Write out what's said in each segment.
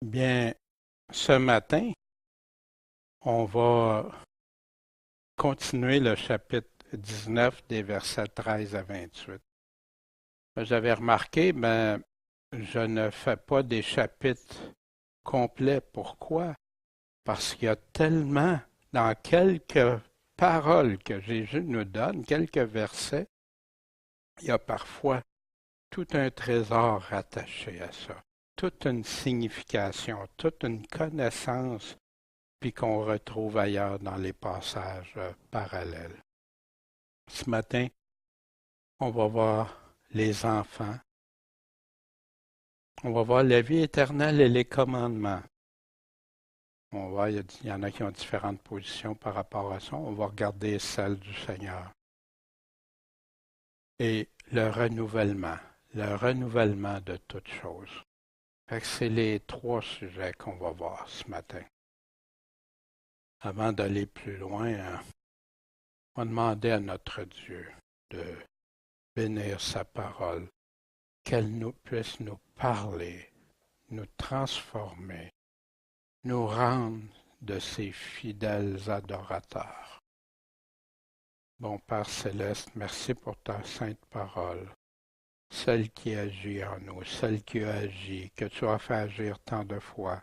Bien, ce matin, on va continuer le chapitre 19 des versets 13 à 28. J'avais remarqué, je ne fais pas des chapitres complets. Pourquoi? Parce qu'il y a tellement, dans quelques paroles que Jésus nous donne, quelques versets, il y a parfois tout un trésor rattaché à ça, toute une signification, toute une connaissance puis qu'on retrouve ailleurs dans les passages parallèles. Ce matin, on va voir les enfants, on va voir la vie éternelle et les commandements. On va, il y en a qui ont différentes positions par rapport à ça. On va regarder celle du Seigneur. Et le renouvellement de toutes choses. C'est les trois sujets qu'on va voir ce matin. Avant d'aller plus loin, on va demander à notre Dieu de bénir sa parole, qu'elle nous puisse nous parler, nous transformer, nous rendre de ses fidèles adorateurs. Bon Père céleste, merci pour ta sainte parole, celle qui agit en nous, celle qui a agi, que tu as fait agir tant de fois,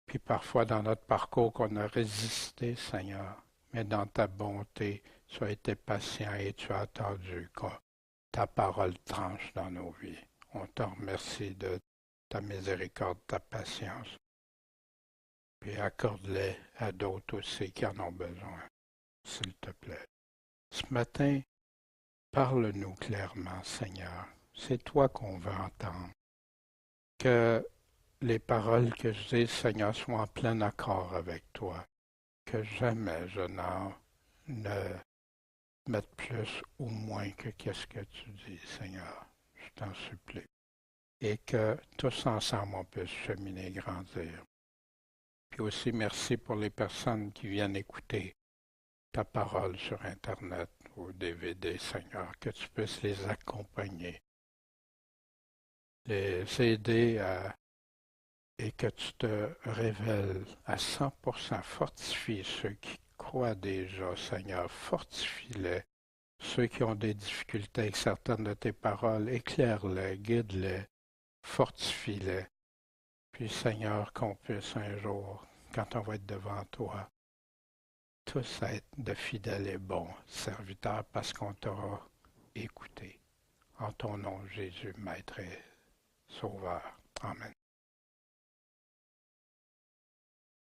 puis parfois dans notre parcours qu'on a résisté, Seigneur, mais dans ta bonté, tu as été patient et tu as attendu que ta parole tranche dans nos vies. On te remercie de ta miséricorde, ta patience, puis accorde-les à d'autres aussi qui en ont besoin, s'il te plaît. Ce matin, parle-nous clairement, Seigneur. C'est toi qu'on veut entendre. Que les paroles que je dis, Seigneur, soient en plein accord avec toi. Que jamais je n'en ne mette plus ou moins que qu'est-ce que tu dis, Seigneur. Je t'en supplie. Et que tous ensemble, on puisse cheminer et grandir. Puis aussi, merci pour les personnes qui viennent écouter ta parole sur Internet ou DVD, Seigneur, que tu puisses les accompagner, les aider et que tu te révèles à 100%, fortifie ceux qui croient déjà, Seigneur, fortifie-les, ceux qui ont des difficultés avec certaines de tes paroles, éclaire-les, guide-les, fortifie-les, puis Seigneur, qu'on puisse un jour, quand on va être devant toi, tous être de fidèles et bons serviteurs parce qu'on t'aura écouté. En ton nom, Jésus, Maître et Sauveur. Amen.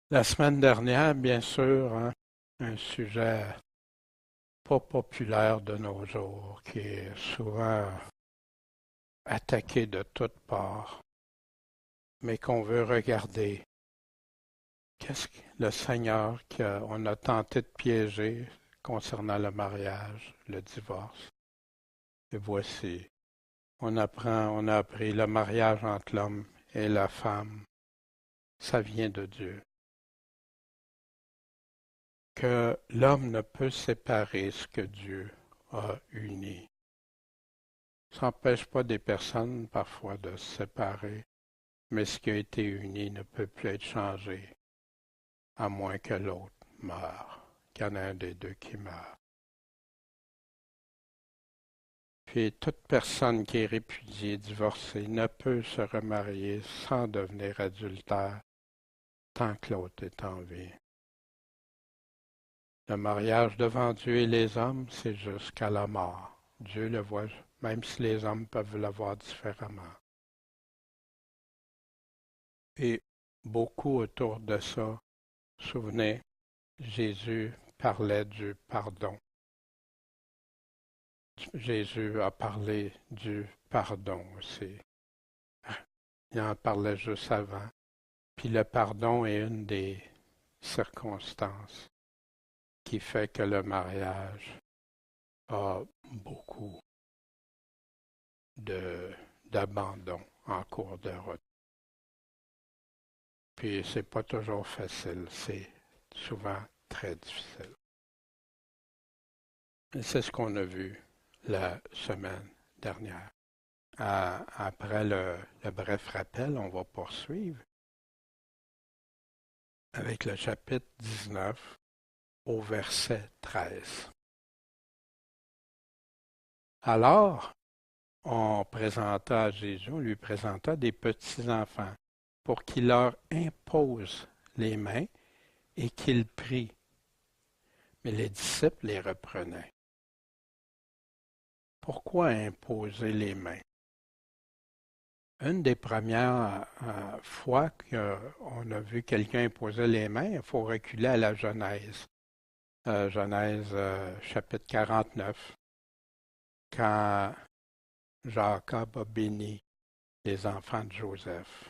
La semaine dernière, bien sûr, hein, un sujet pas populaire de nos jours, qui est souvent attaqué de toutes parts, mais qu'on veut regarder. Qu'est-ce que le Seigneur qu'on a tenté de piéger concernant le mariage, le divorce? Et voici, on a appris le mariage entre l'homme et la femme, ça vient de Dieu. Que l'homme ne peut séparer ce que Dieu a uni. Ça n'empêche pas des personnes parfois de se séparer, mais ce qui a été uni ne peut plus être changé, à moins que l'autre meure, qu'il y en a un des deux qui meurt. Puis toute personne qui est répudiée, divorcée, ne peut se remarier sans devenir adultère tant que l'autre est en vie. Le mariage devant Dieu et les hommes, c'est jusqu'à la mort. Dieu le voit, même si les hommes peuvent le voir différemment. Et beaucoup autour de ça, souvenez, Jésus parlait du pardon. Jésus a parlé du pardon aussi. Il en parlait juste avant. Puis le pardon est une des circonstances qui fait que le mariage a beaucoup d'abandon en cours de route. Puis c'est pas toujours facile, c'est souvent très difficile. Et c'est ce qu'on a vu la semaine dernière. Après le bref rappel, on va poursuivre. avec le chapitre 19 au verset 13. Alors, on présenta à Jésus, on lui présenta des petits-enfants pour qu'il leur impose les mains et qu'il prie. Mais les disciples les reprenaient. Pourquoi imposer les mains? Une des premières fois qu'on a vu quelqu'un imposer les mains, il faut reculer à la Genèse. Genèse chapitre 49, quand Jacob a béni les enfants de Joseph.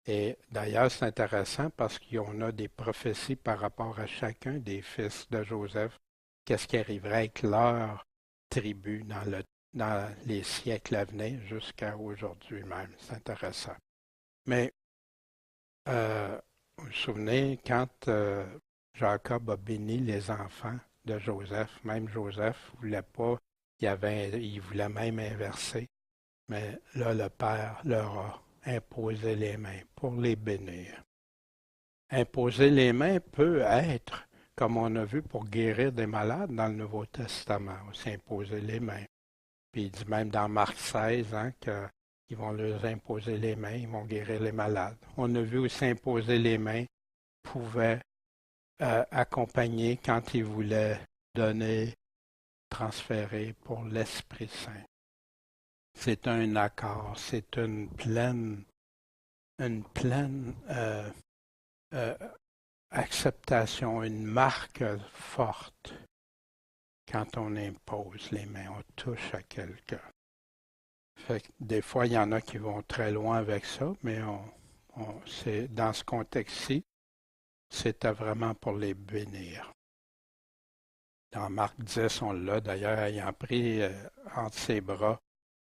Et d'ailleurs, c'est intéressant parce qu'on a des prophéties par rapport à chacun des fils de Joseph. Qu'est-ce qui arriverait avec leur tribu dans les siècles à venir jusqu'à aujourd'hui même. C'est intéressant. Mais vous vous souvenez, quand Jacob a béni les enfants de Joseph, même Joseph ne voulait pas, il voulait même inverser. Mais là, le Père leur a imposé les mains pour les bénir. Imposer les mains peut être, comme on a vu pour guérir des malades dans le Nouveau Testament, aussi imposer les mains. Puis il dit même dans Marc 16 qu'ils vont leur imposer les mains, ils vont guérir les malades. On a vu aussi imposer les mains pouvait accompagner quand il voulait donner, transférer pour l'Esprit Saint. C'est un accord, c'est une pleine acceptation, une marque forte quand on impose les mains, on touche à quelqu'un. Fait que des fois, il y en a qui vont très loin avec ça, mais c'est, dans ce contexte-ci, c'était vraiment pour les bénir. Dans Marc 10, on l'a d'ailleurs, ayant pris entre ses bras,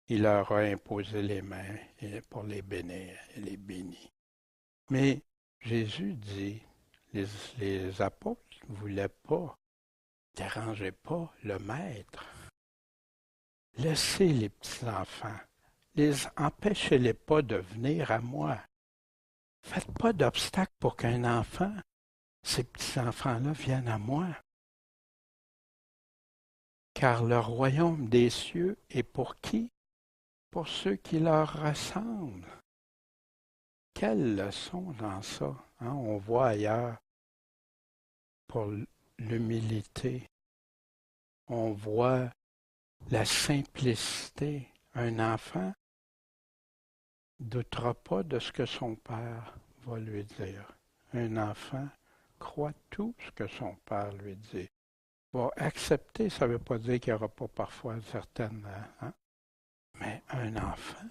il leur a imposé les mains pour les bénir et les bénit. Mais Jésus dit, les apôtres ne voulaient pas, dérangez pas le maître. Laissez les petits-enfants. Empêchez-les pas de venir à moi. Faites pas d'obstacle pour qu'un enfant, ces petits-enfants-là, viennent à moi. Car le royaume des cieux est pour qui? Pour ceux qui leur ressemblent. Quelle leçon dans ça, hein? On voit ailleurs pour l'humilité. On voit la simplicité. Un enfant ne doutera pas de ce que son père va lui dire. Un enfant croit tout ce que son père lui dit. Va accepter, ça ne veut pas dire qu'il n'y aura pas parfois certaines... Hein? Mais un enfant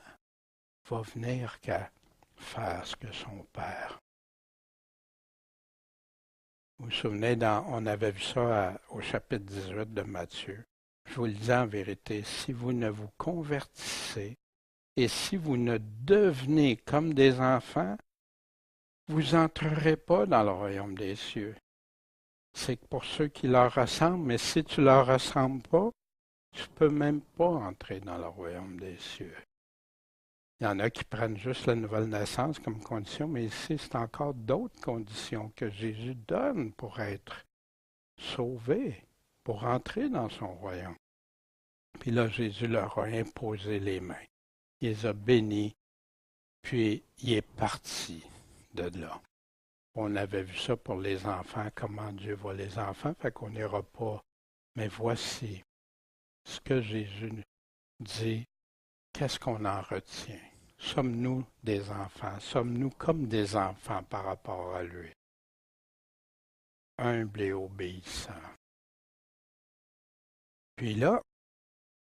va venir qu'à faire ce que son père. Vous vous souvenez, on avait vu ça au chapitre 18 de Matthieu. Je vous le dis en vérité, si vous ne vous convertissez et si vous ne devenez comme des enfants, vous n'entrerez pas dans le royaume des cieux. C'est pour ceux qui leur ressemblent, mais si tu ne leur ressembles pas, tu ne peux même pas entrer dans le royaume des cieux. Il y en a qui prennent juste la nouvelle naissance comme condition, mais ici, c'est encore d'autres conditions que Jésus donne pour être sauvé, pour entrer dans son royaume. Puis là, Jésus leur a imposé les mains. Il les a bénis, puis il est parti de là. On avait vu ça pour les enfants, comment Dieu voit les enfants, fait qu'on n'ira pas. Mais voici ce que Jésus dit, qu'est-ce qu'on en retient? Sommes-nous des enfants? Sommes-nous comme des enfants par rapport à lui? Humbles et obéissants. Puis là,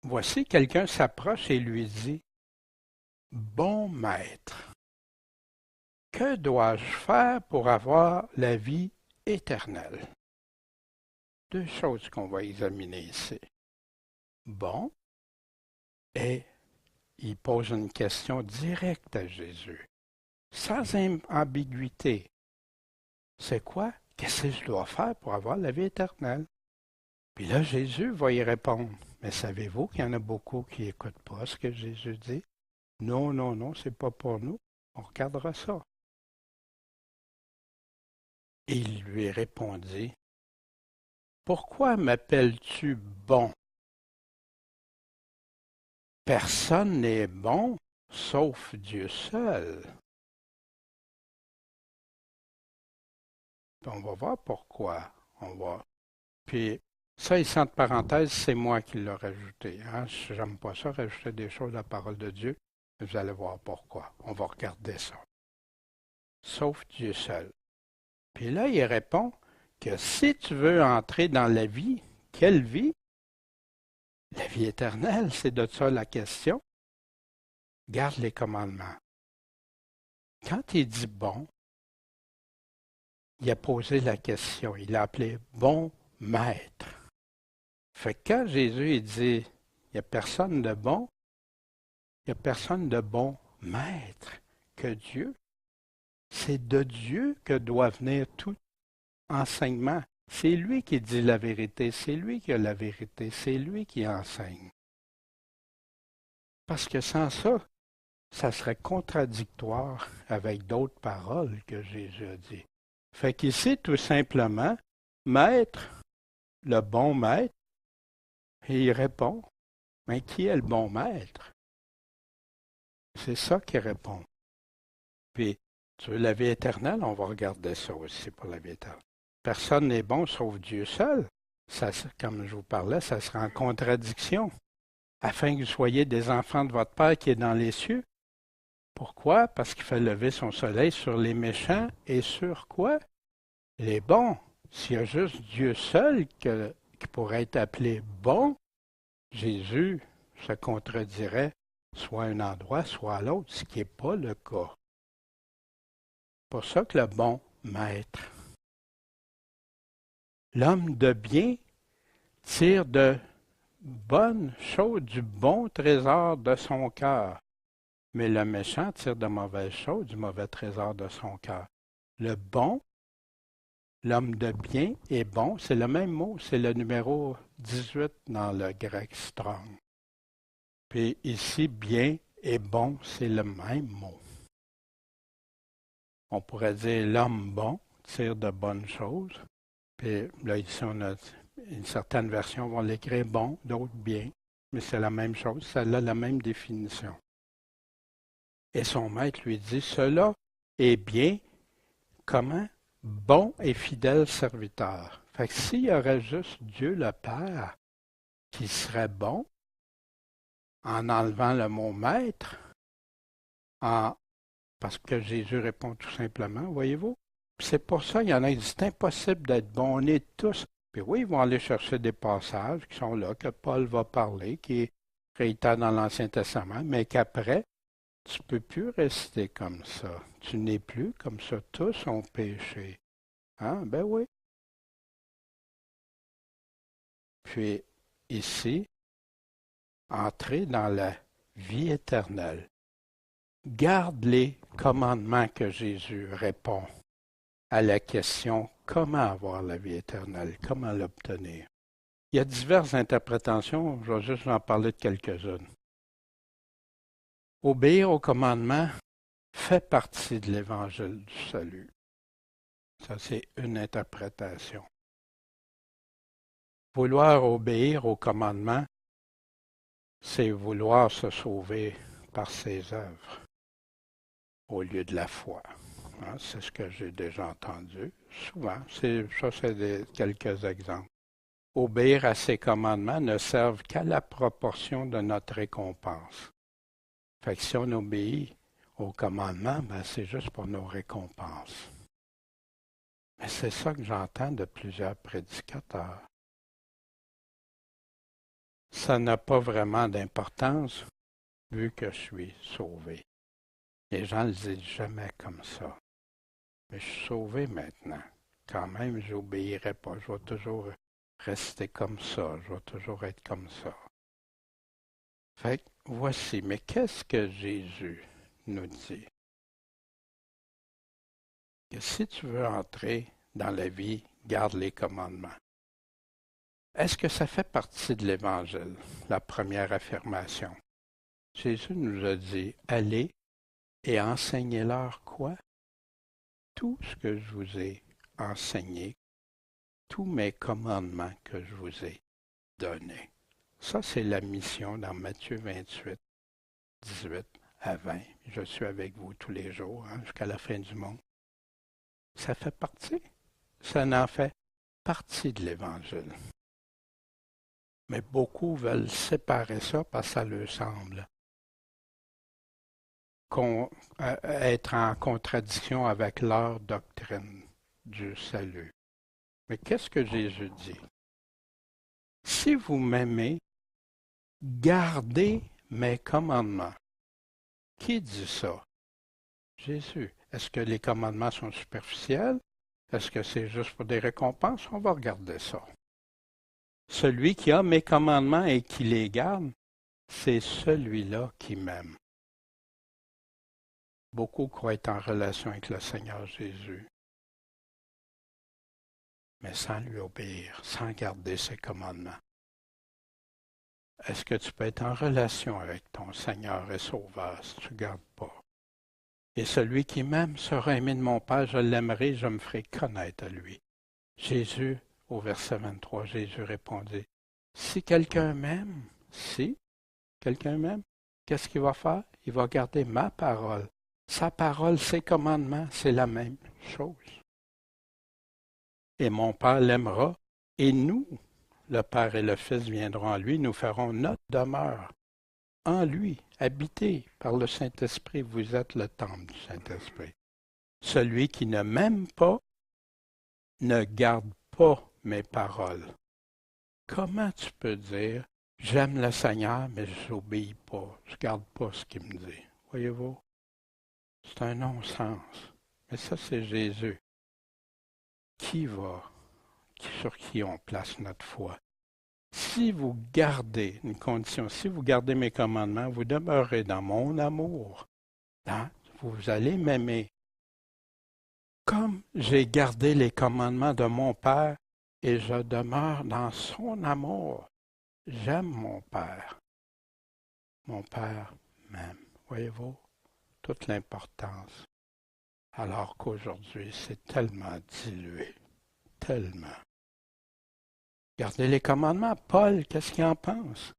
voici quelqu'un s'approche et lui dit, « Bon maître, que dois-je faire pour avoir la vie éternelle? » Deux choses qu'on va examiner ici. Bon, et il pose une question directe à Jésus, sans ambiguïté. C'est quoi? Qu'est-ce que je dois faire pour avoir la vie éternelle? Puis là, Jésus va y répondre. Mais savez-vous qu'il y en a beaucoup qui n'écoutent pas ce que Jésus dit? Non, non, non, c'est pas pour nous. On regardera ça. Et il lui répondit, pourquoi m'appelles-tu bon? Personne n'est bon, sauf Dieu seul. On va voir pourquoi. Puis, ça, ici, entre parenthèses, c'est moi qui l'ai rajouté. Hein? J'aime pas ça, rajouter des choses à la parole de Dieu. Vous allez voir pourquoi. On va regarder ça. Sauf Dieu seul. Puis là, il répond que si tu veux entrer dans la vie, quelle vie? La vie éternelle, c'est de ça la question. Garde les commandements. Quand il dit bon, il a posé la question. Il l'a appelé bon maître. Fait que quand Jésus il dit, il n'y a personne de bon, il n'y a personne de bon maître que Dieu. C'est de Dieu que doit venir tout enseignement. C'est lui qui dit la vérité, c'est lui qui a la vérité, c'est lui qui enseigne. Parce que sans ça, ça serait contradictoire avec d'autres paroles que Jésus a dit. Fait qu'ici, tout simplement, maître, le bon maître, et il répond, mais qui est le bon maître? C'est ça qu'il répond. Puis, tu veux la vie éternelle? On va regarder ça aussi pour la vie éternelle. Personne n'est bon sauf Dieu seul. Ça, comme je vous parlais, ça sera en contradiction. Afin que vous soyez des enfants de votre Père qui est dans les cieux. Pourquoi? Parce qu'il fait lever son soleil sur les méchants et sur quoi? Les bons. S'il y a juste Dieu seul qui pourrait être appelé bon, Jésus se contredirait soit à un endroit, soit à l'autre, ce qui n'est pas le cas. C'est pour ça que le bon maître. L'homme de bien tire de bonnes choses du bon trésor de son cœur, mais le méchant tire de mauvaises choses du mauvais trésor de son cœur. Le bon, l'homme de bien est bon, c'est le même mot, c'est le numéro 18 dans le grec Strong. Puis ici, bien et bon, c'est le même mot. On pourrait dire l'homme bon tire de bonnes choses. Puis là, ici, on a une certaine version vont l'écrire bon, d'autres bien, mais c'est la même chose, ça a la même définition. Et son maître lui dit, cela est bien, comment? Bon et fidèle serviteur. Fait que s'il y aurait juste Dieu le Père qui serait bon, en enlevant le mot maître, parce que Jésus répond tout simplement, voyez-vous? C'est pour ça qu'il y en a qui disent, c'est impossible d'être bon, on est tous. Puis oui, ils vont aller chercher des passages qui sont là, que Paul va parler, qui est réitéré dans l'Ancien Testament, mais qu'après, tu ne peux plus rester comme ça. Tu n'es plus comme ça. Tous ont péché. Hein? Ben oui. Puis ici, entrer dans la vie éternelle. Garde les commandements que Jésus répond à la question comment avoir la vie éternelle, comment l'obtenir. Il y a diverses interprétations, je vais juste en parler de quelques-unes. Obéir aux commandements fait partie de l'évangile du salut. Ça, c'est une interprétation. Vouloir obéir aux commandements, c'est vouloir se sauver par ses œuvres au lieu de la foi. Hein, c'est ce que j'ai déjà entendu souvent. C'est quelques exemples. Obéir à ses commandements ne servent qu'à la proportion de notre récompense. Fait que si on obéit aux commandements, ben c'est juste pour nos récompenses. Mais c'est ça que j'entends de plusieurs prédicateurs. Ça n'a pas vraiment d'importance vu que je suis sauvé. Les gens ne le disent jamais comme ça. Mais je suis sauvé maintenant. Quand même, je n'obéirai pas. Je vais toujours rester comme ça. Je vais toujours être comme ça. Fait que voici. Mais qu'est-ce que Jésus nous dit? Que si tu veux entrer dans la vie, garde les commandements. Est-ce que ça fait partie de l'Évangile, la première affirmation? Jésus nous a dit, allez et enseignez-leur quoi? Tout ce que je vous ai enseigner tous mes commandements que je vous ai donnés. Ça, c'est la mission dans Matthieu 28, 18 à 20. Je suis avec vous tous les jours, jusqu'à la fin du monde. Ça fait partie. Ça en fait partie de l'Évangile. Mais beaucoup veulent séparer ça parce que ça leur semble être en contradiction avec leur doctrine du salut. Mais qu'est-ce que Jésus dit? Si vous m'aimez, gardez mes commandements. Qui dit ça? Jésus. Est-ce que les commandements sont superficiels? Est-ce que c'est juste pour des récompenses? On va regarder ça. Celui qui a mes commandements et qui les garde, c'est celui-là qui m'aime. Beaucoup croient être en relation avec le Seigneur Jésus, mais sans lui obéir, sans garder ses commandements. Est-ce que tu peux être en relation avec ton Seigneur et Sauveur si tu ne gardes pas? Et celui qui m'aime sera aimé de mon Père, je l'aimerai, je me ferai connaître à lui. Jésus, au verset 23, Jésus répondit, si quelqu'un m'aime, qu'est-ce qu'il va faire? Il va garder ma parole. Sa parole, ses commandements, c'est la même chose. Et mon Père l'aimera, et nous, le Père et le Fils viendront à lui, nous ferons notre demeure en lui, habité par le Saint-Esprit. Vous êtes le temple du Saint-Esprit. Celui qui ne m'aime pas ne garde pas mes paroles. Comment tu peux dire, j'aime le Seigneur, mais je n'obéis pas, je ne garde pas ce qu'il me dit? Voyez-vous? C'est un non-sens. Mais ça, c'est Jésus. Sur qui on place notre foi? Si vous gardez une condition, si vous gardez mes commandements, vous demeurez dans mon amour. Vous allez m'aimer. Comme j'ai gardé les commandements de mon Père et je demeure dans son amour. J'aime mon Père. Mon Père m'aime. Voyez-vous? Toute l'importance. Alors qu'aujourd'hui, c'est tellement dilué. Tellement. Gardez les commandements. Paul, qu'est-ce qu'il en pense?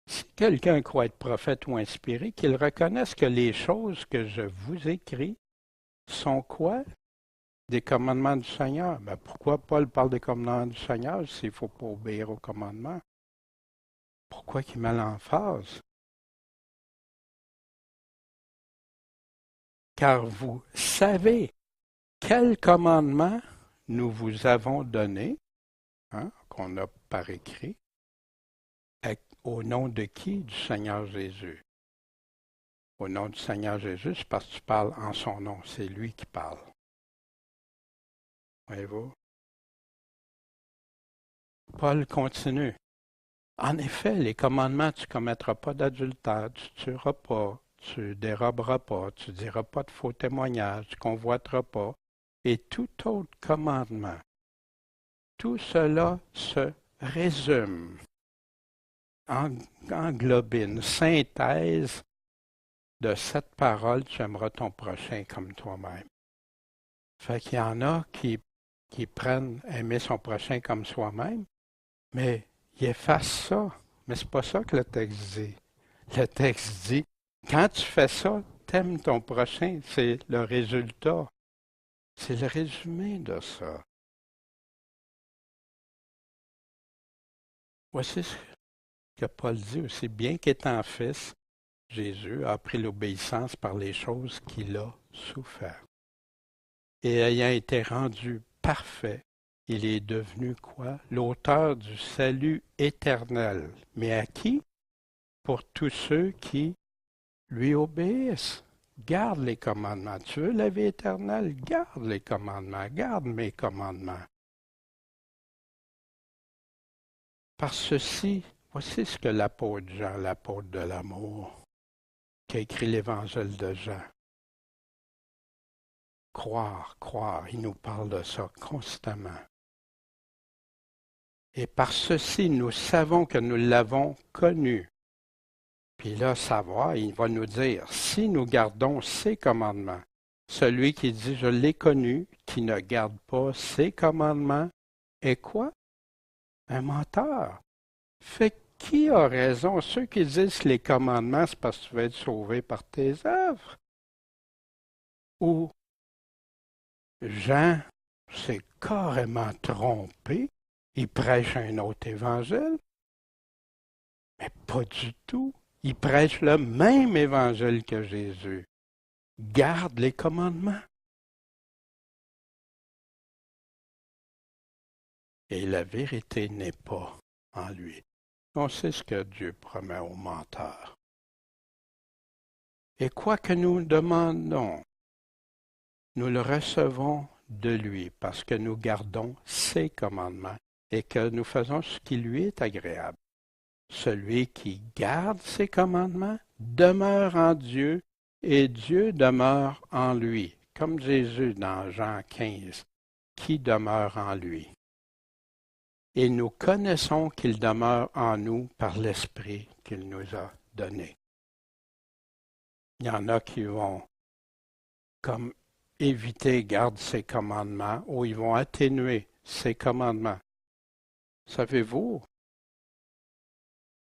Si quelqu'un croit être prophète ou inspiré, qu'il reconnaisse que les choses que je vous écris sont quoi? Des commandements du Seigneur. Ben pourquoi Paul parle des commandements du Seigneur s'il ne faut pas obéir aux commandements? Pourquoi qu'il met l'emphase? Car vous savez quel commandement nous vous avons donné, qu'on a par écrit, au nom de qui? Du Seigneur Jésus. Au nom du Seigneur Jésus, c'est parce que tu parles en son nom, c'est lui qui parle. Voyez-vous? Paul continue. En effet, les commandements, tu ne commettras pas d'adultère, tu ne tueras pas, tu ne déroberas pas, tu ne diras pas de faux témoignages, tu ne convoiteras pas, et tout autre commandement. Tout cela se résume, englobe une synthèse de cette parole, tu aimeras ton prochain comme toi-même. Fait qu'il y en a qui prennent aimer son prochain comme soi-même, mais ils effacent ça. Mais c'est pas ça que le texte dit. Le texte dit, quand tu fais ça, t'aimes ton prochain, c'est le résultat. C'est le résumé de ça. Voici ce que Paul dit aussi, bien qu'étant fils, Jésus a appris l'obéissance par les choses qu'il a souffert. Et ayant été rendu parfait, il est devenu quoi? L'auteur du salut éternel. Mais à qui? Pour tous ceux qui lui obéissent. Garde les commandements. Tu veux la vie éternelle? Garde les commandements. Garde mes commandements. Par ceci, voici ce que l'apôtre Jean, l'apôtre de l'amour, qui a écrit l'évangile de Jean. Croire, il nous parle de ça constamment. Et par ceci, nous savons que nous l'avons connu. Puis là, savoir, il va nous dire, si nous gardons ses commandements, Celui qui dit, je l'ai connu, qui ne garde pas ses commandements, est quoi? Un menteur. Fait que qui a raison? Ceux qui disent les commandements, c'est parce que tu vas être sauvé par tes œuvres. Ou Jean s'est carrément trompé, il prêche un autre évangile, mais pas du tout. Il prêche le même évangile que Jésus. Garde les commandements. Et la vérité n'est pas en lui. On sait ce que Dieu promet aux menteurs. Et quoi que nous demandons, nous le recevons de lui parce que nous gardons ses commandements et que nous faisons ce qui lui est agréable. Celui qui garde ses commandements demeure en Dieu et Dieu demeure en lui, comme Jésus dans Jean 15, qui demeure en lui. Et nous connaissons qu'il demeure en nous par l'Esprit qu'il nous a donné. Il y en a qui vont comme éviter, garder ses commandements, ou ils vont atténuer ses commandements. Savez-vous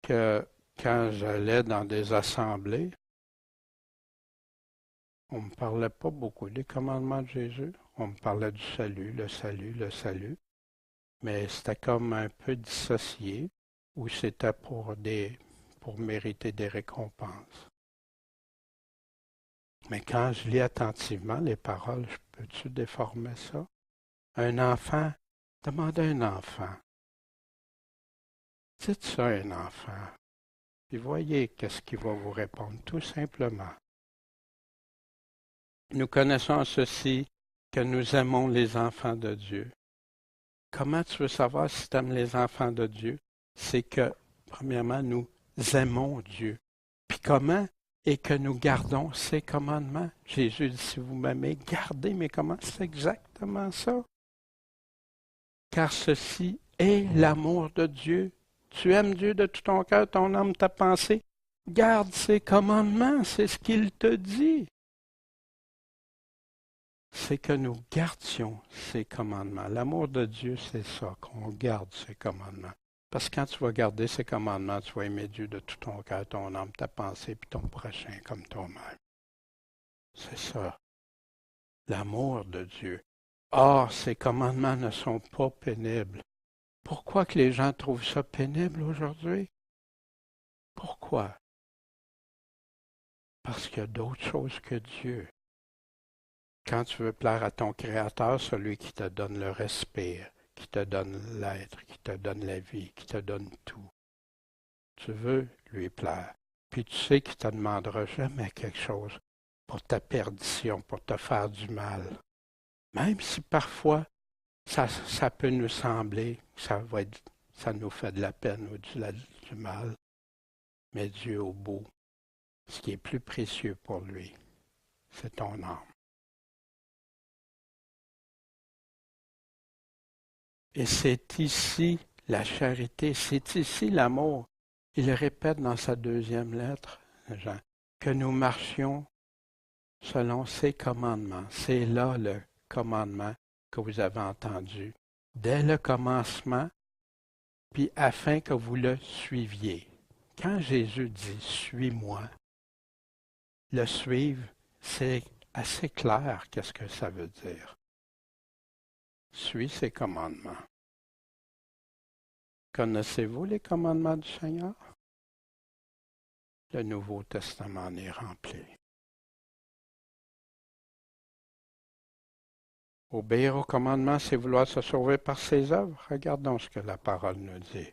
que quand j'allais dans des assemblées, on ne me parlait pas beaucoup des commandements de Jésus. On me parlait du salut, le salut, le salut. Mais c'était comme un peu dissocié, ou c'était pour mériter des récompenses. Mais quand je lis attentivement les paroles, peux-tu déformer ça? Un enfant, demandez à un enfant. Dites ça à un enfant. Puis voyez qu'est-ce qu'il va vous répondre, tout simplement. Nous connaissons ceci, que nous aimons les enfants de Dieu. Comment tu veux savoir si tu aimes les enfants de Dieu? C'est que, premièrement, nous aimons Dieu. Puis comment? Et que nous gardons ses commandements. Jésus dit, si vous m'aimez, gardez mes commandements. C'est exactement ça. Car ceci est l'amour de Dieu. Tu aimes Dieu de tout ton cœur, ton âme, ta pensée. Garde ses commandements, c'est ce qu'il te dit. C'est que nous gardions ses commandements. L'amour de Dieu, c'est ça, qu'on garde ses commandements. Parce que quand tu vas garder ses commandements, tu vas aimer Dieu de tout ton cœur, ton âme, ta pensée, puis ton prochain comme toi-même. C'est ça, l'amour de Dieu. Or, ces commandements ne sont pas pénibles. Pourquoi que les gens trouvent ça pénible aujourd'hui? Pourquoi? Parce qu'il y a d'autres choses que Dieu. Quand tu veux plaire à ton Créateur, celui qui te donne le respect, qui te donne l'être, qui te donne la vie, qui te donne tout, tu veux lui plaire. Puis tu sais qu'il ne te demandera jamais quelque chose pour ta perdition, pour te faire du mal. Même si parfois ça peut nous sembler que ça nous fait de la peine ou du mal. Mais Dieu au bout, ce qui est plus précieux pour lui, c'est ton âme. Et c'est ici la charité, c'est ici l'amour. Il répète dans sa deuxième lettre, Jean, que nous marchions selon ses commandements. C'est là le commandement que vous avez entendu dès le commencement, puis afin que vous le suiviez. Quand Jésus dit « suis-moi », le suivre, c'est assez clair qu'est-ce que ça veut dire. Suis ses commandements. Connaissez-vous les commandements du Seigneur? Le Nouveau Testament en est rempli. Obéir aux commandements, c'est vouloir se sauver par ses œuvres. Regardons ce que la parole nous dit.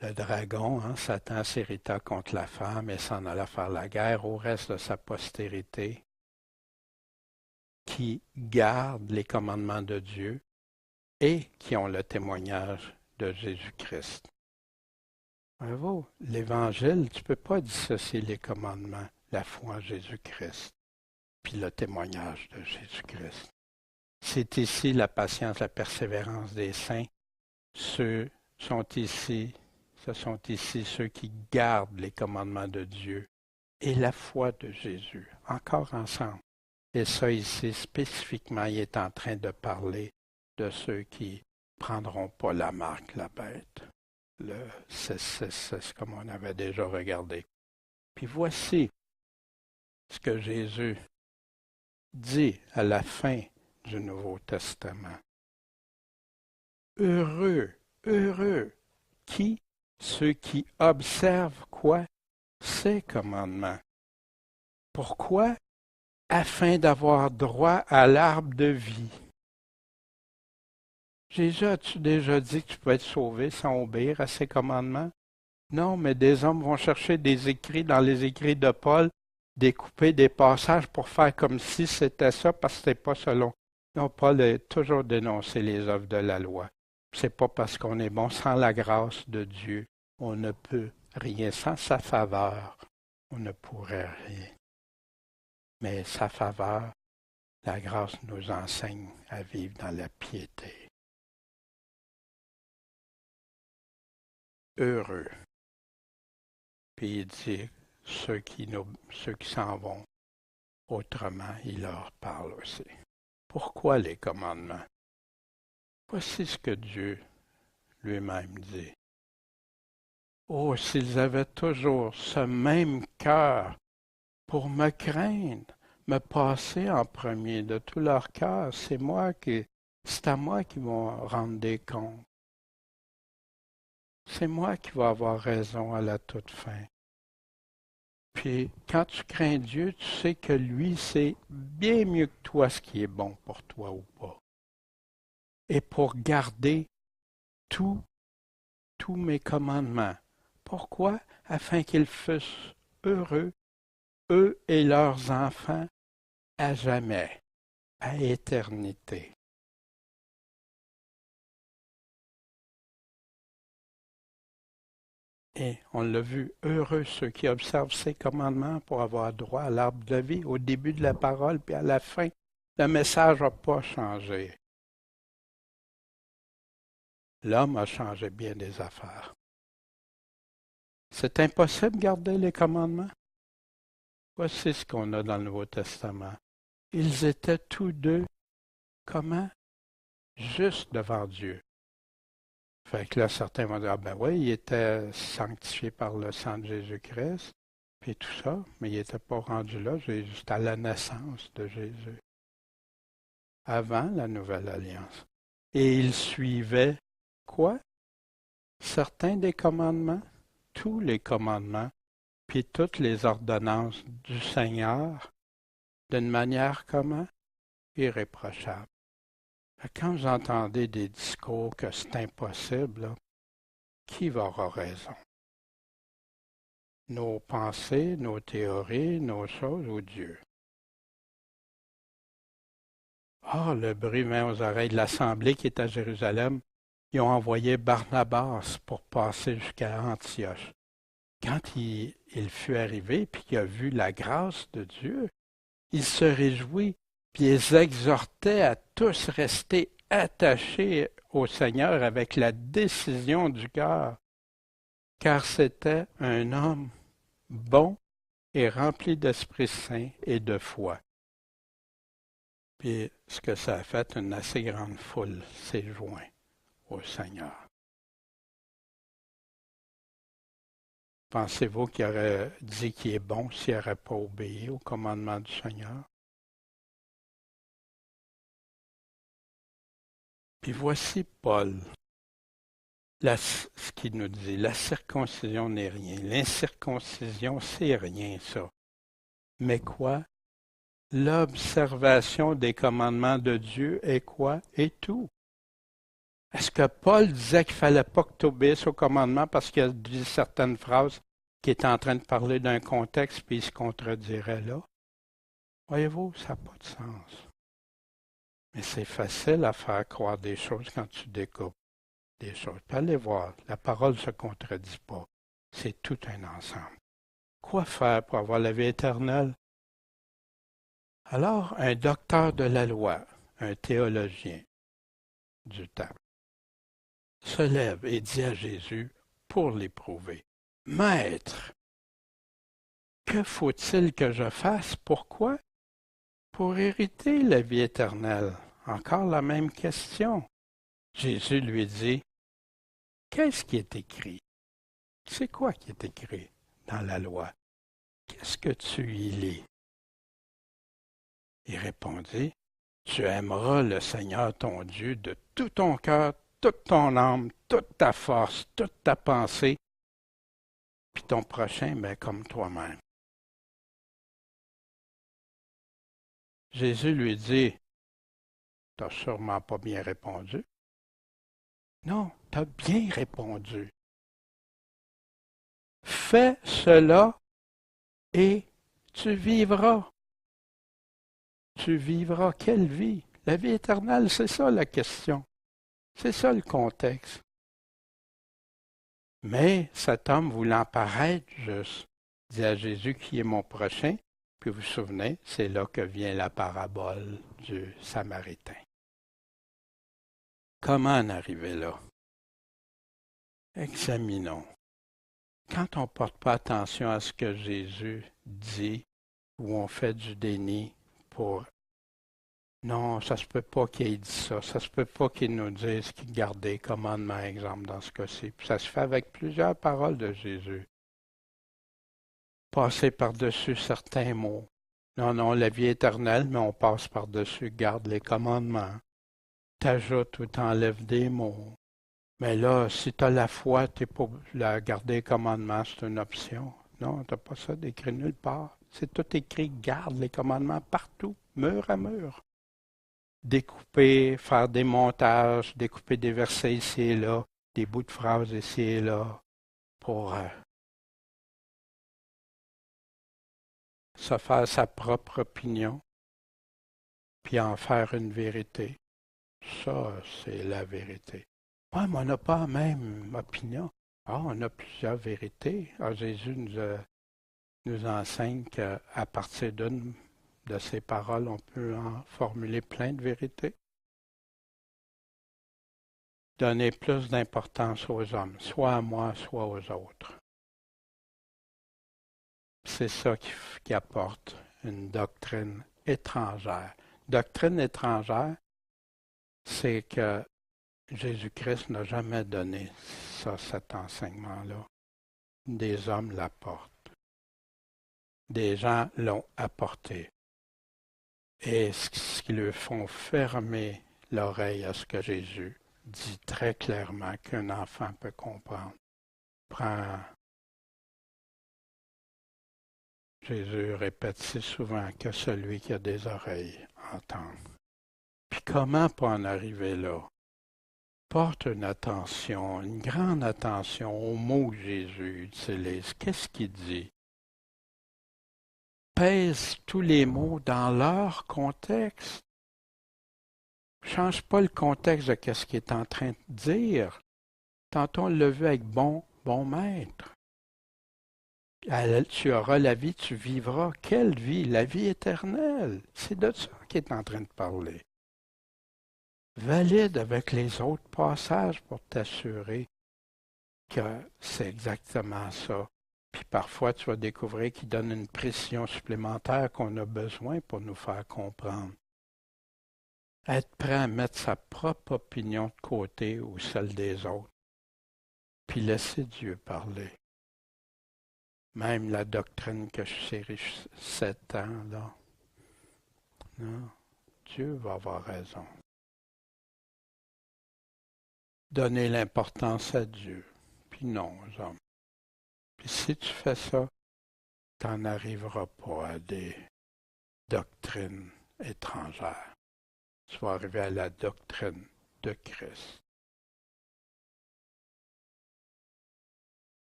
Le dragon, Satan s'irrita contre la femme et s'en alla faire la guerre au reste de sa postérité qui garde les commandements de Dieu et qui ont le témoignage de Jésus-Christ. Bravo, l'Évangile, tu ne peux pas dissocier les commandements, la foi en Jésus-Christ, puis le témoignage de Jésus-Christ. C'est ici la patience, la persévérance des saints. Ce sont ici ceux qui gardent les commandements de Dieu et la foi de Jésus, encore ensemble. Et ça ici, spécifiquement, il est en train de parler de ceux qui prendront pas la marque, la bête. Le 666, comme on avait déjà regardé. Puis voici ce que Jésus dit à la fin du Nouveau Testament. Heureux, heureux, qui? Ceux qui observent quoi? Ces commandements. Pourquoi? Afin d'avoir droit à l'arbre de vie. Jésus, as-tu déjà dit que tu peux être sauvé sans obéir à ses commandements? Non, mais des hommes vont chercher des écrits dans les écrits de Paul, découper des passages pour faire comme si c'était ça, parce que ce n'est pas selon. Non, Paul a toujours dénoncé les œuvres de la loi. C'est pas parce qu'on est bon. Sans la grâce de Dieu, on ne peut rien. Sans sa faveur, on ne pourrait rien. Mais sa faveur, la grâce nous enseigne à vivre dans la piété. Heureux. Puis il dit, ceux qui s'en vont, autrement, il leur parle aussi. Pourquoi les commandements? Voici ce que Dieu lui-même dit. Oh, s'ils avaient toujours ce même cœur pour me craindre, me passer en premier de tout leur cœur, c'est à moi qui vont rendre des comptes. C'est moi qui vais avoir raison à la toute fin. Puis, quand tu crains Dieu, tu sais que lui sait bien mieux que toi ce qui est bon pour toi ou pas. Et pour garder tous mes commandements. Pourquoi? Afin qu'ils fussent heureux, eux et leurs enfants, à jamais, à éternité. Et on l'a vu, heureux ceux qui observent ces commandements pour avoir droit à l'arbre de vie au début de la parole, puis à la fin, le message n'a pas changé. L'homme a changé bien des affaires. C'est impossible de garder les commandements. Voici ce qu'on a dans le Nouveau Testament. Ils étaient tous deux, comment? Juste devant Dieu. Fait que là, certains vont dire, ah ben oui, il était sanctifié par le sang de Jésus-Christ, puis tout ça, mais il n'était pas rendu là, juste à la naissance de Jésus, avant la Nouvelle Alliance. Et il suivait quoi? Certains des commandements, tous les commandements, puis toutes les ordonnances du Seigneur, d'une manière comment? Irréprochable. Quand vous entendez des discours que c'est impossible, là, qui va avoir raison? Nos pensées, nos théories, nos choses ou Dieu? Ah, le bruit vint aux oreilles de l'Assemblée qui est à Jérusalem. Ils ont envoyé Barnabas pour passer jusqu'à Antioche. Quand il fut arrivé puis qu'il a vu la grâce de Dieu, il se réjouit puis ils exhortaient à tous rester attachés au Seigneur avec la décision du cœur, car c'était un homme bon et rempli d'Esprit Saint et de foi. Puis ce que ça a fait, une assez grande foule s'est joint au Seigneur. Pensez-vous qu'il aurait dit qu'il est bon s'il n'aurait pas obéi au commandement du Seigneur? Puis voici Paul, ce qu'il nous dit, la circoncision n'est rien, l'incirconcision c'est rien ça. Mais quoi? L'observation des commandements de Dieu est quoi? Est tout. Est-ce que Paul disait qu'il ne fallait pas que tu obéisses aux commandements parce qu'il a dit certaines phrases qui étaient en train de parler d'un contexte puis il se contredirait là? Voyez-vous, ça n'a pas de sens. Mais c'est facile à faire croire des choses quand tu découpes des choses. Puis allez voir, la parole ne se contredit pas. C'est tout un ensemble. Quoi faire pour avoir la vie éternelle? Alors, un docteur de la loi, un théologien du temps, se lève et dit à Jésus pour l'éprouver, Maître, que faut-il que je fasse? Pourquoi? pour hériter la vie éternelle? Encore la même question. Jésus lui dit, qu'est-ce qui est écrit? C'est quoi qui est écrit dans la loi? Qu'est-ce que tu y lis? Il répondit, tu aimeras le Seigneur ton Dieu de tout ton cœur, toute ton âme, toute ta force, toute ta pensée, puis ton prochain, comme toi-même. Jésus lui dit, t'as sûrement pas bien répondu. Non, t'as bien répondu. Fais cela et tu vivras. Tu vivras quelle vie? La vie éternelle, c'est ça la question. C'est ça le contexte. Mais cet homme voulant paraître juste, dit à Jésus qui est mon prochain, puis vous vous souvenez, c'est là que vient la parabole du Samaritain. Comment en arriver là? Examinons. Quand on ne porte pas attention à ce que Jésus dit, ou on fait du déni pour non, ça se peut pas qu'il ait dit ça, ça se peut pas qu'il nous dise qu'il garde des commandements, exemple, dans ce cas-ci. Puis ça se fait avec plusieurs paroles de Jésus. Passer par-dessus certains mots. Non, non, la vie éternelle, mais on passe par-dessus, garde les commandements. T'ajoutes ou t'enlèves des mots. Mais là, si tu as la foi, tu n'es pas la garder les commandements, c'est une option. Non, tu n'as pas ça d'écrit nulle part. C'est tout écrit, garde les commandements partout, mur à mur. Découper, faire des montages, découper des versets ici et là, des bouts de phrases ici et là, pour se faire sa propre opinion, puis en faire une vérité. Ça, c'est la vérité. Ouais, mais on n'a pas la même opinion. Ah, on a plusieurs vérités. Ah, Jésus nous enseigne qu'à partir d'une de ses paroles, on peut en formuler plein de vérités. Donner plus d'importance aux hommes, soit à moi, soit aux autres. C'est ça qui apporte une doctrine étrangère. Doctrine étrangère, c'est que Jésus-Christ n'a jamais donné ça, cet enseignement-là. Des hommes l'apportent. Des gens l'ont apporté. Et ce qui leur font fermer l'oreille à ce que Jésus dit très clairement qu'un enfant peut comprendre. Jésus répète si souvent que celui qui a des oreilles entend. Puis comment pas en arriver là? Porte une grande attention aux mots que Jésus utilise. Qu'est-ce qu'il dit? Pèse tous les mots dans leur contexte. Change pas le contexte de ce qu'il est en train de dire. Tantôt on l'a vu avec bon maître. Tu auras la vie, tu vivras. Quelle vie? La vie éternelle. C'est de ça qu'il est en train de parler. Valide avec les autres passages pour t'assurer que c'est exactement ça. Puis parfois, tu vas découvrir qu'il donne une précision supplémentaire qu'on a besoin pour nous faire comprendre. Être prêt à mettre sa propre opinion de côté ou celle des autres. Puis laisser Dieu parler. Même la doctrine que je sais 7 ans, là. Non, Dieu va avoir raison. Donner l'importance à Dieu, puis non aux hommes. Puis si tu fais ça, tu n'en arriveras pas à des doctrines étrangères. Tu vas arriver à la doctrine de Christ.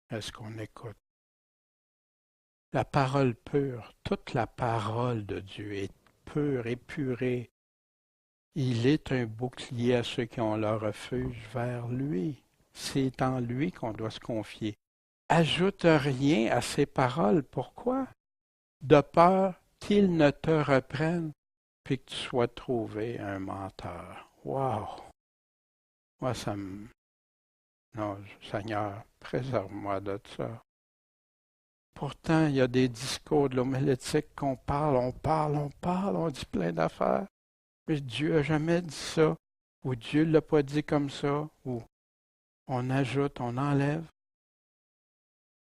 Est-ce qu'on écoute? La parole pure, toute la parole de Dieu est pure, épurée. Il est un bouclier à ceux qui ont leur refuge vers lui. C'est en lui qu'on doit se confier. Ajoute rien à ces paroles. Pourquoi? De peur qu'il ne te reprenne, puis que tu sois trouvé un menteur. Wow! Moi, ça me... Non, Seigneur, préserve-moi de ça. Pourtant, il y a des discours de l'homilétique qu'on parle, on dit plein d'affaires. Mais Dieu n'a jamais dit ça, ou Dieu ne l'a pas dit comme ça, ou on ajoute, on enlève.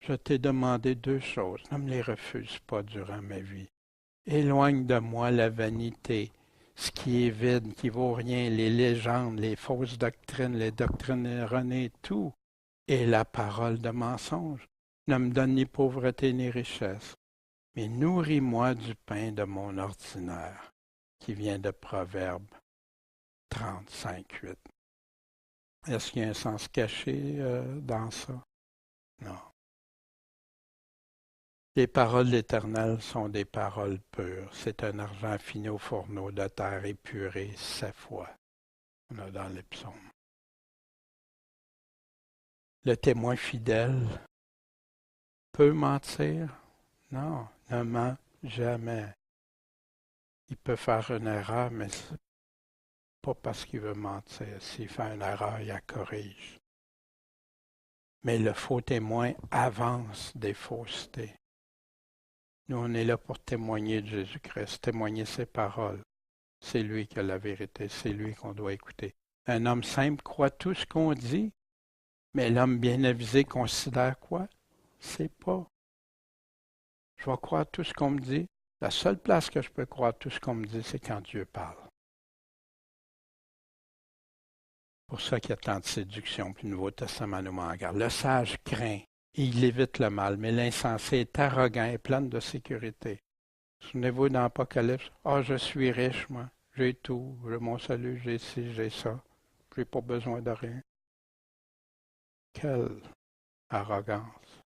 Je t'ai demandé 2 choses, ne me les refuse pas durant ma vie. Éloigne de moi la vanité, ce qui est vide, qui vaut rien, les légendes, les fausses doctrines, les doctrines erronées, tout, et la parole de mensonge. Ne me donne ni pauvreté ni richesse, mais nourris-moi du pain de mon ordinaire, qui vient de Proverbe 35:8. Est-ce qu'il y a un sens caché dans ça? Non. Les paroles de l'Éternel sont des paroles pures. C'est un argent affiné au fourneau de terre épurée 7 fois. On a dans les psaumes. Le témoin fidèle peut mentir? Non, ne ment jamais. Il peut faire une erreur, mais c'est pas parce qu'il veut mentir. S'il fait une erreur, il la corrige. Mais le faux témoin avance des faussetés. Nous, on est là pour témoigner de Jésus-Christ, témoigner ses paroles. C'est lui qui a la vérité, c'est lui qu'on doit écouter. Un homme simple croit tout ce qu'on dit, mais l'homme bien avisé considère quoi? C'est pas. Je vais croire tout ce qu'on me dit. La seule place que je peux croire tout ce qu'on me dit, c'est quand Dieu parle. C'est pour ça qu'il y a tant de séduction, puis le Nouveau Testament nous met en garde. Le sage craint et il évite le mal, mais l'insensé est arrogant et plein de sécurité. Souvenez-vous dans l'Apocalypse, « Ah, je suis riche, moi, j'ai tout, j'ai mon salut, j'ai ci, j'ai ça, j'ai pas besoin de rien. » Quelle arrogance!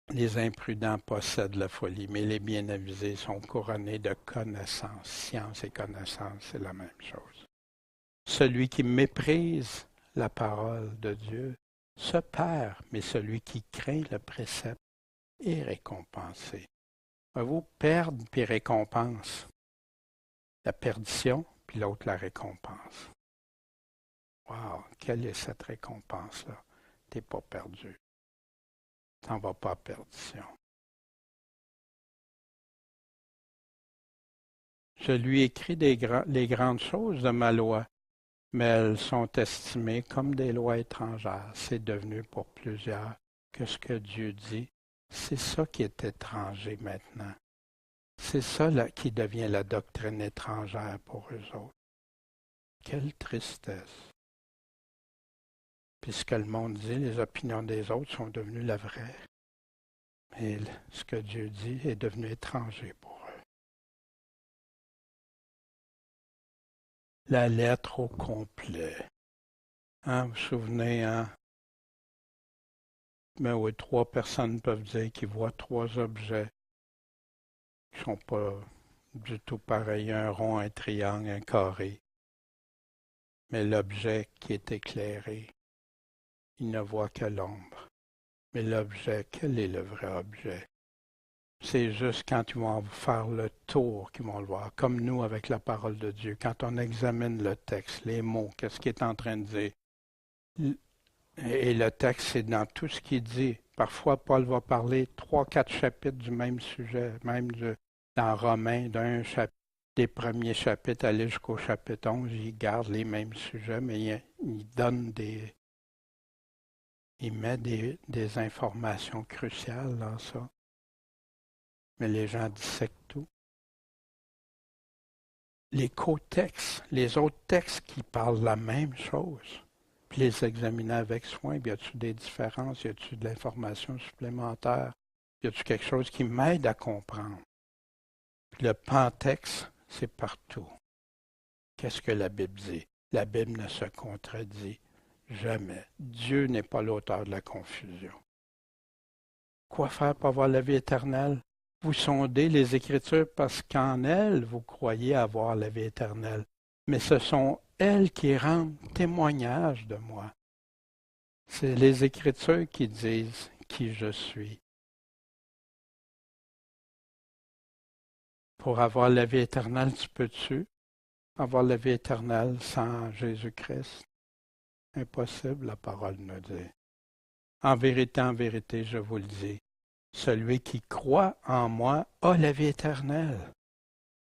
Les imprudents possèdent la folie, mais les bien avisés sont couronnés de connaissances. Science et connaissance, c'est la même chose. Celui qui méprise la parole de Dieu se perd, mais celui qui craint le précepte est récompensé. Vous perdre puis récompense. La perdition, puis l'autre la récompense. Wow, quelle est cette récompense-là? Tu n'es pas perdu. Tu n'en vas pas à perdition. Je lui écris les grandes choses de ma loi, mais elles sont estimées comme des lois étrangères. C'est devenu pour plusieurs que ce que Dieu dit, c'est ça qui est étranger maintenant. C'est ça là, qui devient la doctrine étrangère pour eux autres. Quelle tristesse. Puis ce que le monde dit, les opinions des autres sont devenues la vraie. Mais ce que Dieu dit est devenu étranger pour eux. La lettre au complet. Hein, vous vous souvenez, hein? Mais oui, 3 personnes peuvent dire qu'ils voient 3 objets qui ne sont pas du tout pareils, un rond, un triangle, un carré. Mais l'objet qui est éclairé, il ne voit que l'ombre. Mais l'objet, quel est le vrai objet? C'est juste quand ils vont faire le tour qu'ils vont le voir, comme nous avec la parole de Dieu. Quand on examine le texte, les mots, qu'est-ce qu'il est en train de dire? Et le texte, c'est dans tout ce qu'il dit. Parfois, Paul va parler 3-4 chapitres du même sujet, même dans Romains, des premiers chapitres aller jusqu'au chapitre 11, il garde les mêmes sujets, mais il donne il met des informations cruciales dans ça. Mais les gens dissèquent tout. Les co-textes, les autres textes qui parlent la même chose, puis les examiner avec soin, y a-t-il des différences, y a-t-il de l'information supplémentaire, y a-t-il quelque chose qui m'aide à comprendre? Puis le pantexte, c'est partout. Qu'est-ce que la Bible dit? La Bible ne se contredit jamais. Dieu n'est pas l'auteur de la confusion. Quoi faire pour avoir la vie éternelle? Vous sondez les Écritures parce qu'en elles, vous croyez avoir la vie éternelle. Mais ce sont elles qui rendent témoignage de moi. C'est les Écritures qui disent qui je suis. Pour avoir la vie éternelle, tu peux-tu avoir la vie éternelle sans Jésus-Christ? Impossible, la parole nous dit. en vérité, je vous le dis, celui qui croit en moi a la vie éternelle.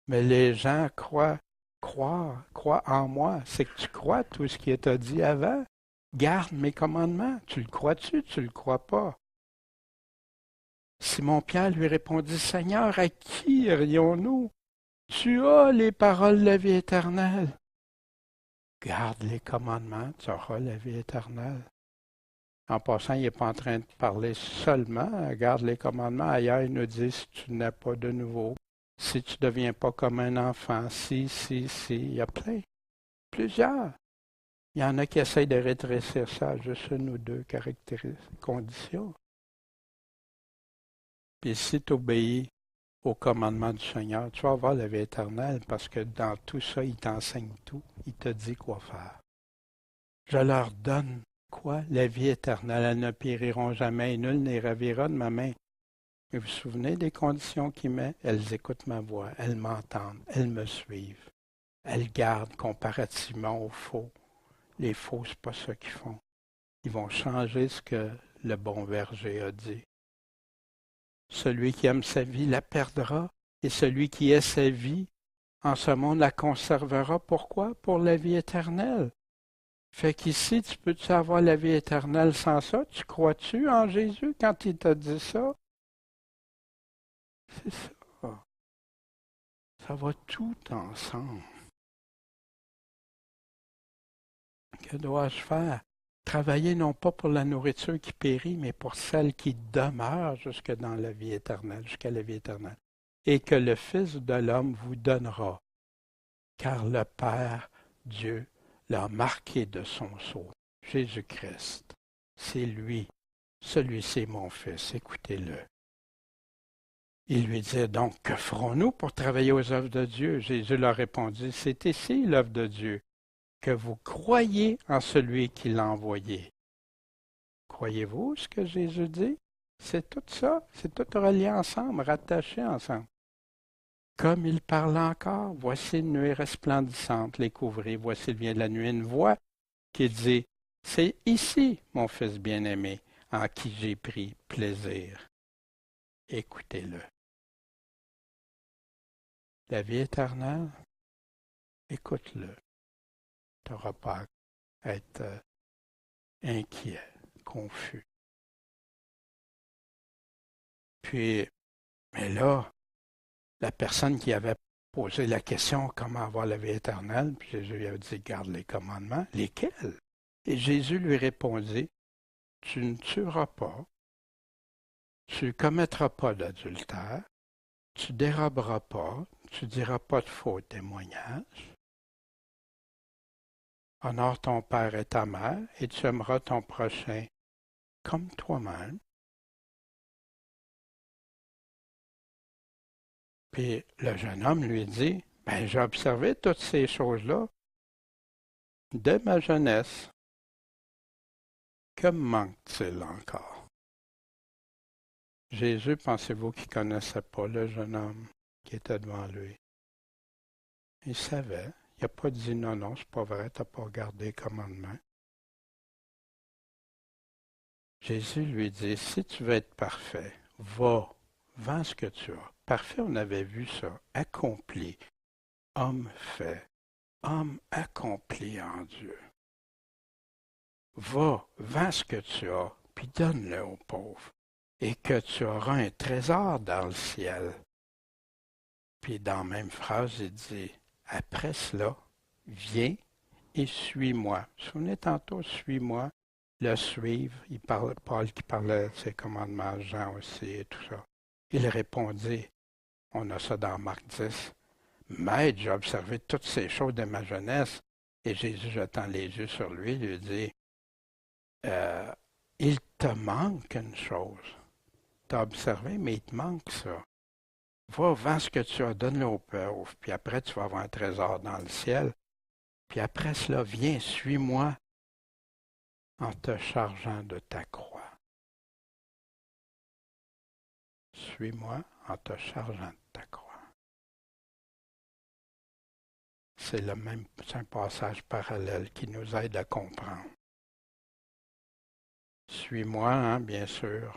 Mais les gens croient en moi. C'est que tu crois tout ce qui est dit avant. Garde mes commandements. Tu le crois-tu? Tu le crois pas? Simon-Pierre lui répondit, Seigneur, à qui irions-nous? Tu as les paroles de la vie éternelle. Garde les commandements, tu auras la vie éternelle. En passant, il n'est pas en train de parler seulement, garde les commandements. Ailleurs, il nous dit, si tu n'as pas de nouveau, si tu ne deviens pas comme un enfant, si, il y a plein, plusieurs. Il y en a qui essayent de rétrécir ça à juste une ou deux conditions. Puis si tu obéis au commandement du Seigneur, tu vas avoir la vie éternelle parce que dans tout ça, il t'enseigne tout. Il te dit quoi faire. Je leur donne quoi? La vie éternelle. Elles ne périront jamais et nul ne les ravira de ma main. Mais vous vous souvenez des conditions qu'il met? Elles écoutent ma voix, elles m'entendent, elles me suivent. Elles gardent comparativement aux faux. Les faux, c'est pas ça qu'ils font. Ils vont changer ce que le bon berger a dit. Celui qui aime sa vie la perdra, et celui qui ait sa vie en ce monde la conservera. Pourquoi? Pour la vie éternelle. Fait qu'ici, tu peux-tu avoir la vie éternelle sans ça? Tu crois-tu en Jésus quand il t'a dit ça? C'est ça. Ça va tout ensemble. Que dois-je faire? Travailler non pas pour la nourriture qui périt, mais pour celle qui demeure jusque dans la vie éternelle, jusqu'à la vie éternelle. Et que le Fils de l'homme vous donnera, car le Père, Dieu, l'a marqué de son sceau. Jésus-Christ, c'est lui. Celui-ci est mon Fils, écoutez-le. Il lui dit donc, que ferons-nous pour travailler aux œuvres de Dieu? Jésus leur répondit, c'est ici l'œuvre de Dieu, que vous croyez en celui qui l'a envoyé. Croyez-vous ce que Jésus dit? C'est tout ça, c'est tout relié ensemble, rattaché ensemble. Comme il parle encore, voici une nuée resplendissante les couvrit, voici il vient de la nuit une voix qui dit, c'est ici mon Fils bien-aimé, en qui j'ai pris plaisir. Écoutez-le. La vie éternelle, écoute-le. Tu n'auras pas à être inquiet, confus. Puis, mais là, la personne qui avait posé la question comment avoir la vie éternelle, puis Jésus lui a dit garde les commandements. Lesquels? Et Jésus lui répondit tu ne tueras pas, tu ne commettras pas d'adultère, tu ne déroberas pas, tu ne diras pas de faux témoignages. Honore ton père et ta mère, et tu aimeras ton prochain comme toi-même. Puis le jeune homme lui dit, ben, j'ai observé toutes ces choses-là de ma jeunesse. Que me manque-t-il encore? Jésus, pensez-vous qu'il ne connaissait pas le jeune homme qui était devant lui? Il savait. Il n'a pas dit non, non, c'est pas vrai, tu n'as pas regardé les commandements. Jésus lui dit, si tu veux être parfait, va, vends ce que tu as. Parfait, on avait vu ça, accompli, homme fait, homme accompli en Dieu. Va, vends ce que tu as, puis donne-le aux pauvres, et que tu auras un trésor dans le ciel. Puis dans la même phrase, il dit, après cela, viens et suis-moi. Vous vous souvenez tantôt, suis-moi, le suivre. Il parle, Paul qui parlait de ses commandements, Jean aussi et tout ça. Il répondit, on a ça dans Marc 10, Maître, j'ai observé toutes ces choses de ma jeunesse. Et Jésus, jetant les yeux sur lui, lui dit, il te manque une chose. Tu as observé, mais il te manque ça. Va, vends ce que tu as, donne-le aux pauvres, puis après tu vas avoir un trésor dans le ciel. Puis après cela, viens, suis-moi en te chargeant de ta croix. Suis-moi en te chargeant de ta croix. C'est un passage parallèle qui nous aide à comprendre. Suis-moi, hein, bien sûr.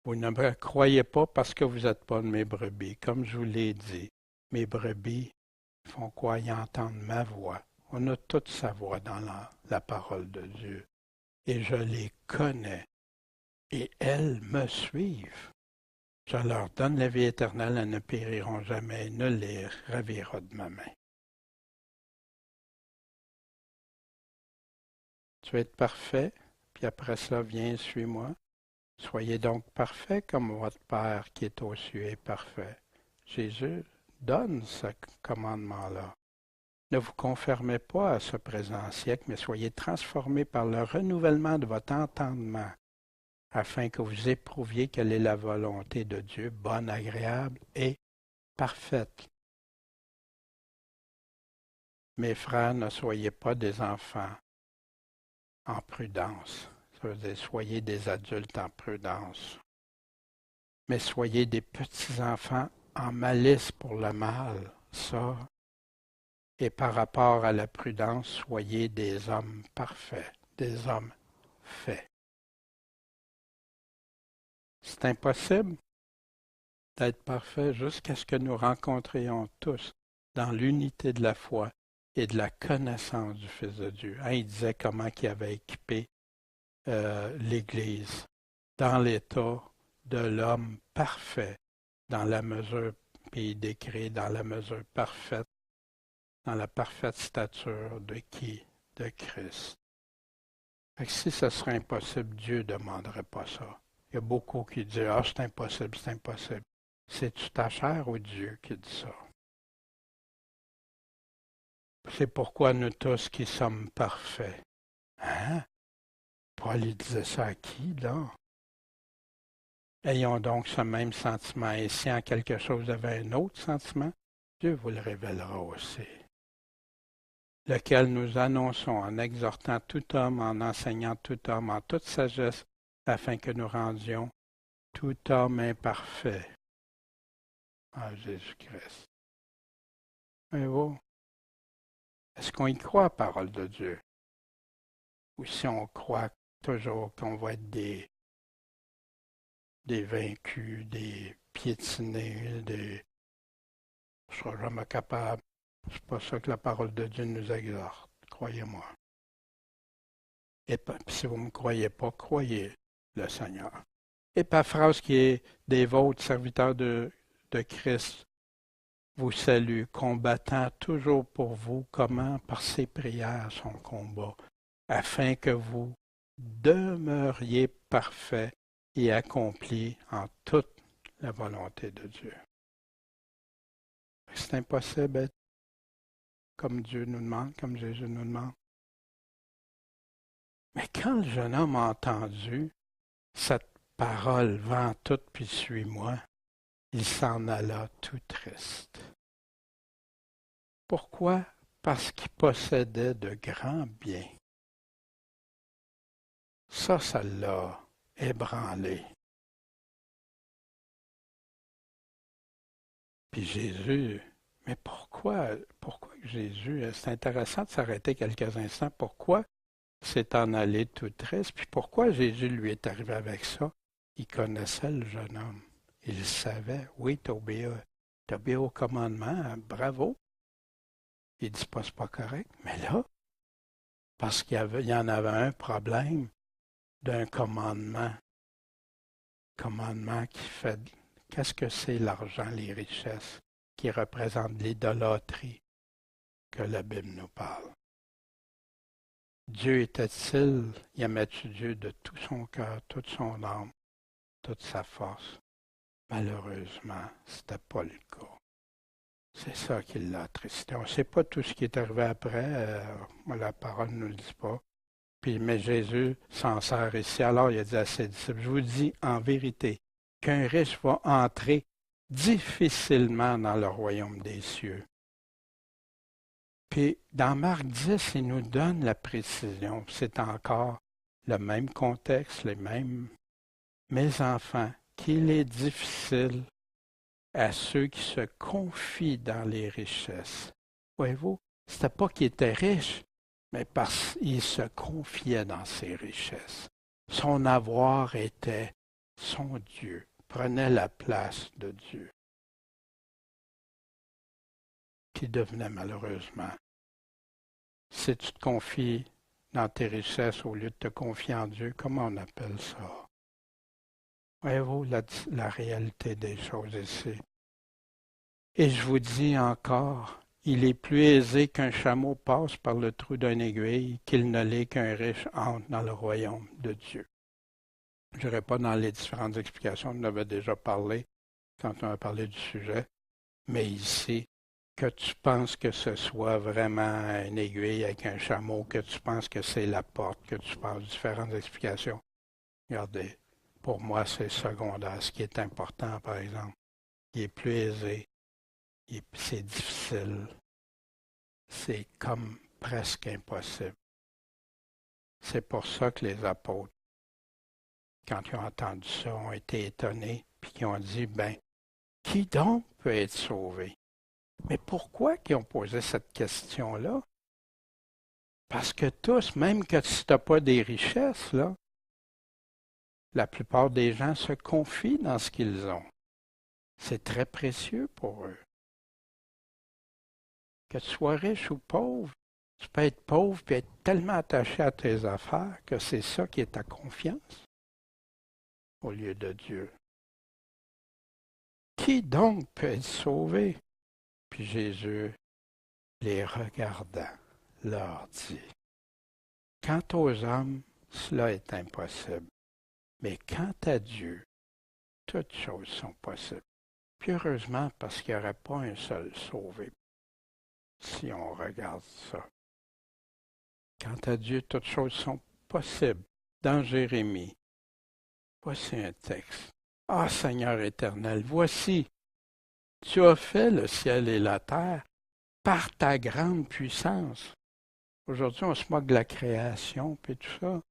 Vous ne me croyez pas parce que vous n'êtes pas de mes brebis. Comme je vous l'ai dit, mes brebis font quoi? Ils entendent ma voix. On a toute sa voix dans la parole de Dieu. Et je les connais. Et elles me suivent. Je leur donne la vie éternelle, elles ne périront jamais, et ne les ravira de ma main. Tu veux être parfait, puis après ça, viens, suis-moi. Soyez donc parfaits comme votre Père qui est aux cieux est parfait. Jésus donne ce commandement-là. Ne vous conformez pas à ce présent siècle, mais soyez transformés par le renouvellement de votre entendement, afin que vous éprouviez quelle est la volonté de Dieu, bonne, agréable et parfaite. Mes frères, ne soyez pas des enfants en prudence. Ça veut dire, soyez des adultes en prudence. Mais soyez des petits-enfants en malice pour le mal. Ça, et par rapport à la prudence, soyez des hommes parfaits, des hommes faits. C'est impossible d'être parfait jusqu'à ce que nous rencontrions tous dans l'unité de la foi et de la connaissance du Fils de Dieu. Hein, il disait comment il avait équipé l'Église dans l'état de l'homme parfait, dans la mesure, puis il décrit dans la mesure parfaite, dans la parfaite stature de qui? De Christ. Fait que si ce serait impossible, Dieu ne demanderait pas ça. Il y a beaucoup qui disent « Ah, c'est impossible, c'est impossible ». C'est-tu ta chair ou Dieu qui dit ça? C'est pourquoi nous tous qui sommes parfaits. Hein? Paul il disait ça à qui, là? Ayons donc ce même sentiment, et si en quelque chose avait un autre sentiment, Dieu vous le révélera aussi. Lequel nous annonçons en exhortant tout homme, en enseignant tout homme, en toute sagesse, afin que nous rendions tout homme imparfait en Jésus-Christ. Voyez-vous? Est-ce qu'on y croit, la parole de Dieu? Ou si on croit toujours qu'on va être des vaincus, des piétinés, je ne serai jamais capable. C'est pas ça que la parole de Dieu nous exhorte, croyez-moi. Et si vous ne me croyez pas, croyez le Seigneur. Épaphras, qui est des vôtres, serviteurs de Christ, vous salue, combattant toujours pour vous, comment? Par ses prières, son combat, afin que vous demeuriez parfaits et accomplis en toute la volonté de Dieu. C'est impossible d'être comme Dieu nous demande, comme Jésus nous demande. Mais quand le jeune homme a entendu cette parole, vends tout puis suis-moi, il s'en alla tout triste. Pourquoi? Parce qu'il possédait de grands biens. Ça l'a ébranlé. Puis Jésus, mais pourquoi Jésus, c'est intéressant de s'arrêter quelques instants, pourquoi s'est en allé tout triste, puis pourquoi Jésus lui est arrivé avec ça? Il connaissait le jeune homme. Il savait, oui, t'obéis au commandement, bravo. Il dit pas, c'est pas correct, mais là, parce qu'il y en avait un problème d'un commandement qui fait, qu'est-ce que c'est l'argent, les richesses, qui représentent l'idolâtrie que la Bible nous parle. Dieu était-il, y aimait-tu Dieu de tout son cœur, toute son âme, toute sa force? Malheureusement, ce n'était pas le cas. C'est ça qui l'a attristé. On ne sait pas tout ce qui est arrivé après, la parole ne nous le dit pas. Mais Jésus s'en sert ici. Alors il a dit à ses disciples, je vous dis en vérité qu'un riche va entrer difficilement dans le royaume des cieux. Puis dans Marc 10, il nous donne la précision. C'est encore le même contexte, les mêmes. Mes enfants, qu'il est difficile à ceux qui se confient dans les richesses. Voyez-vous, c'était pas qu'ils étaient riches, mais parce qu'il se confiait dans ses richesses. Son avoir était son Dieu, prenait la place de Dieu, qui devenait malheureusement. Si tu te confies dans tes richesses au lieu de te confier en Dieu, comment on appelle ça? Voyez-vous la réalité des choses ici. Et je vous dis encore, il est plus aisé qu'un chameau passe par le trou d'une aiguille qu'il ne l'est qu'un riche entre dans le royaume de Dieu. Je n'irai pas dans les différentes explications, on en avait déjà parlé quand on a parlé du sujet, mais ici, que tu penses que ce soit vraiment une aiguille avec un chameau, que tu penses que c'est la porte, que tu penses différentes explications. Regardez, pour moi, c'est secondaire. Ce qui est important, par exemple, il est plus aisé, c'est difficile, c'est comme presque impossible. C'est pour ça que les apôtres, quand ils ont entendu ça, ont été étonnés, puis qu'ils ont dit, ben, qui donc peut être sauvé? Mais pourquoi qu'ils ont posé cette question-là? Parce que tous, même que si tu n'as pas des richesses, là, la plupart des gens se confient dans ce qu'ils ont. C'est très précieux pour eux. Que tu sois riche ou pauvre, tu peux être pauvre et être tellement attaché à tes affaires que c'est ça qui est ta confiance au lieu de Dieu. Qui donc peut être sauvé? Puis Jésus, les regardant, leur dit, quant aux hommes, cela est impossible. Mais quant à Dieu, toutes choses sont possibles. Puis heureusement, parce qu'il n'y aurait pas un seul sauvé, si on regarde ça. Quant à Dieu, toutes choses sont possibles. Dans Jérémie, voici un texte. Ah Seigneur éternel, voici, tu as fait le ciel et la terre par ta grande puissance. Aujourd'hui, on se moque de la création et tout ça.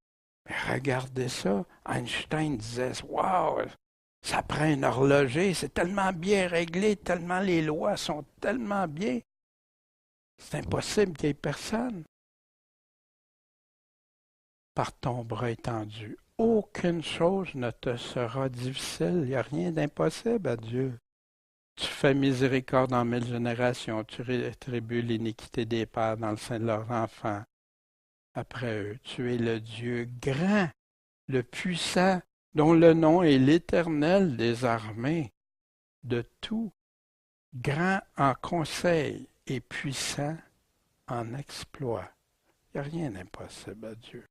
Mais regardez ça. Einstein disait, wow, ça prend un horloger, c'est tellement bien réglé, tellement les lois sont tellement bien. C'est impossible qu'il n'y ait personne. Par ton bras étendu, aucune chose ne te sera difficile. Il n'y a rien d'impossible à Dieu. Tu fais miséricorde en 1000 générations, tu rétribues l'iniquité des pères dans le sein de leurs enfants. Après eux, tu es le Dieu grand, le puissant, dont le nom est l'Éternel des armées, de tout, grand en conseil et puissant en exploit. Il n'y a rien d'impossible à Dieu.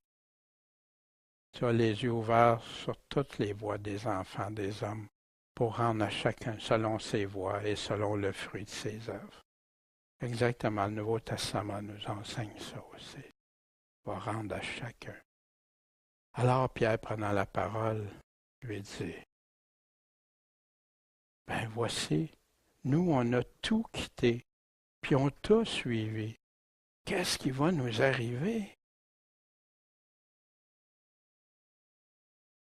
Tu as les yeux ouverts sur toutes les voies des enfants des hommes, pour rendre à chacun selon ses voies et selon le fruit de ses œuvres. Exactement, le Nouveau Testament nous enseigne ça aussi. Il va rendre à chacun. Alors Pierre, prenant la parole, lui dit, ben voici, nous on a tout quitté, puis on t'a suivi. Qu'est-ce qui va nous arriver?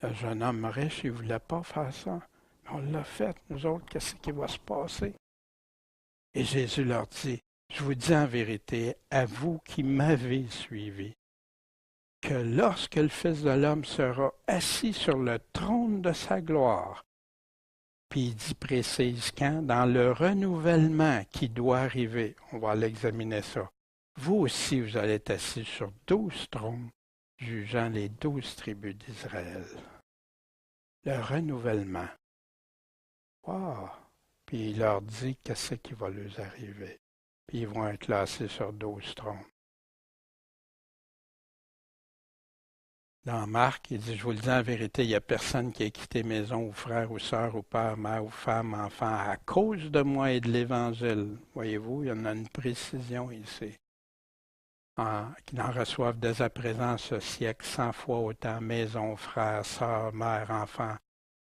Le jeune homme riche, il ne voulait pas faire ça. Mais on l'a fait, nous autres, qu'est-ce qui va se passer? Et Jésus leur dit, je vous dis en vérité, à vous qui m'avez suivi, que lorsque le Fils de l'homme sera assis sur le trône de sa gloire, puis il dit précise quand, dans le renouvellement qui doit arriver, on va l'examiner ça, vous aussi vous allez être assis sur 12 trônes, jugeant les 12 tribus d'Israël. Le renouvellement. Wow! Puis il leur dit qu'est-ce qui va leur arriver. Puis ils vont être classés sur 12 trônes. Dans Marc, il dit, je vous le dis en vérité, il n'y a personne qui a quitté maison ou frère ou sœur ou père, mère ou femme, enfant, à cause de moi et de l'Évangile. Voyez-vous, il y en a une précision ici. Qui n'en reçoivent dès à présent ce siècle 100 fois autant, maison, frère, sœur, mère, enfant,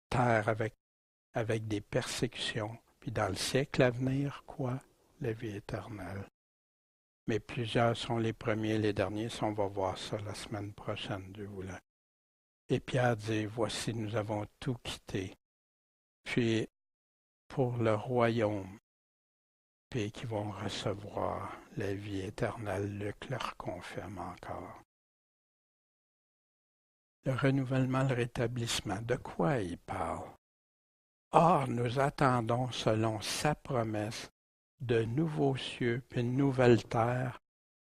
terre avec des persécutions. Puis dans le siècle à venir, quoi? La vie éternelle. Mais plusieurs sont les premiers, les derniers. On va voir ça la semaine prochaine, Dieu voulant. Et Pierre dit, voici, nous avons tout quitté. Puis, pour le royaume, et qui vont recevoir la vie éternelle. Luc leur confirme encore. Le renouvellement, le rétablissement, de quoi il parle? Or, nous attendons, selon sa promesse, de nouveaux cieux et une nouvelle terre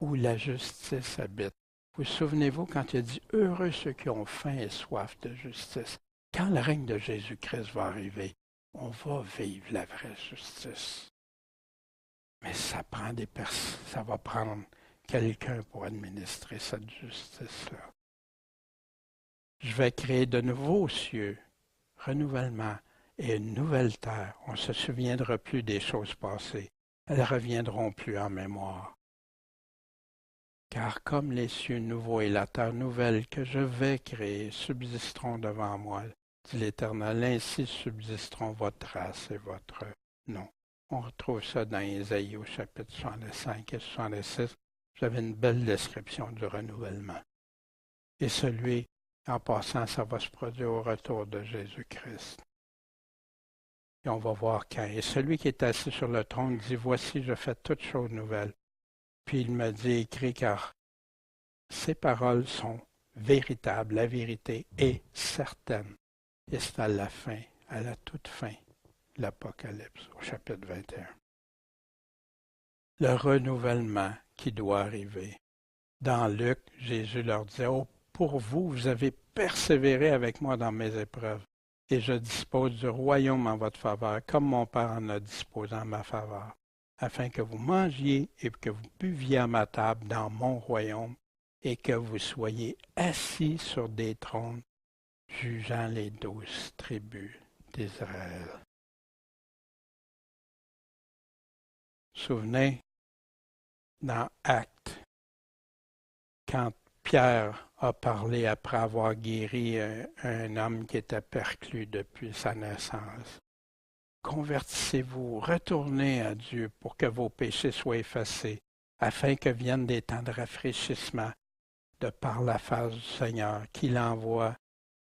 où la justice habite. Vous souvenez-vous quand il a dit « Heureux ceux qui ont faim et soif de justice ». Quand le règne de Jésus-Christ va arriver, on va vivre la vraie justice. Mais ça va prendre quelqu'un pour administrer cette justice-là. Je vais créer de nouveaux cieux, renouvellement et une nouvelle terre. On ne se souviendra plus des choses passées. Elles ne reviendront plus en mémoire. Car comme les cieux nouveaux et la terre nouvelle que je vais créer subsisteront devant moi, dit l'Éternel, ainsi subsisteront votre race et votre nom. On retrouve ça dans Ésaïe au chapitre 65 et 66. Vous avez une belle description du renouvellement. Et celui, en passant, ça va se produire au retour de Jésus-Christ. Et on va voir quand. Et celui qui est assis sur le trône dit, voici, je fais toutes choses nouvelles. Puis il me dit, écrit, car ces paroles sont véritables, la vérité est certaine. Et c'est à la fin, à la toute fin, l'Apocalypse, au chapitre 21. Le renouvellement qui doit arriver. Dans Luc, Jésus leur dit, oh, pour vous, vous avez persévéré avec moi dans mes épreuves, et je dispose du royaume en votre faveur, comme mon Père en a disposé en ma faveur, afin que vous mangiez et que vous buviez à ma table dans mon royaume, et que vous soyez assis sur des trônes, jugeant les 12 tribus d'Israël. Souvenez, dans Actes, quand Pierre a parlé après avoir guéri un homme qui était perclus depuis sa naissance. Convertissez-vous, retournez à Dieu pour que vos péchés soient effacés, afin que viennent des temps de rafraîchissement de par la face du Seigneur, qu'il envoie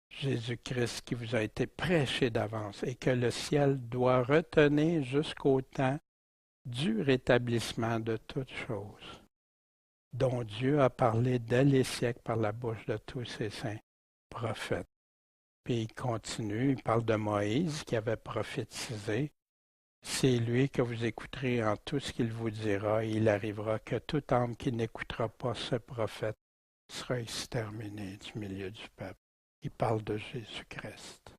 Jésus-Christ qui vous a été prêché d'avance et que le ciel doit retenir jusqu'au temps du rétablissement de toutes choses, dont Dieu a parlé dès les siècles par la bouche de tous ses saints prophètes. Puis il continue, il parle de Moïse qui avait prophétisé. C'est lui que vous écouterez en tout ce qu'il vous dira, et il arrivera que toute âme qui n'écoutera pas ce prophète sera exterminée du milieu du peuple. Il parle de Jésus-Christ.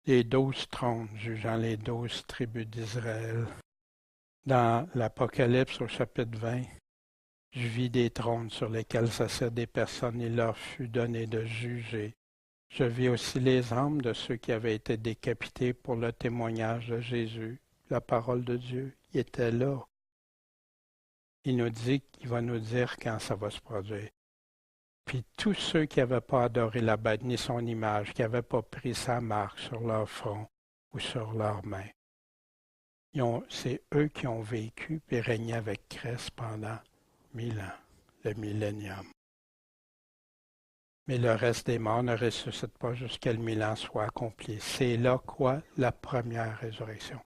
Les 12 trônes jugeant les 12 tribus d'Israël. Dans l'Apocalypse au chapitre 20, je vis des trônes sur lesquels s'asseyent des personnes, il leur fut donné de juger. Je vis aussi les âmes de ceux qui avaient été décapités pour le témoignage de Jésus, la parole de Dieu. Il était là. Il nous dit qu'il va nous dire quand ça va se produire. Puis tous ceux qui n'avaient pas adoré la bête ni son image, qui n'avaient pas pris sa marque sur leur front ou sur leurs mains, c'est eux qui ont vécu et régné avec Christ pendant 1000 ans, le millénium. Mais le reste des morts ne ressuscite pas jusqu'à le 1000 ans soit accompli. C'est là quoi? La première résurrection.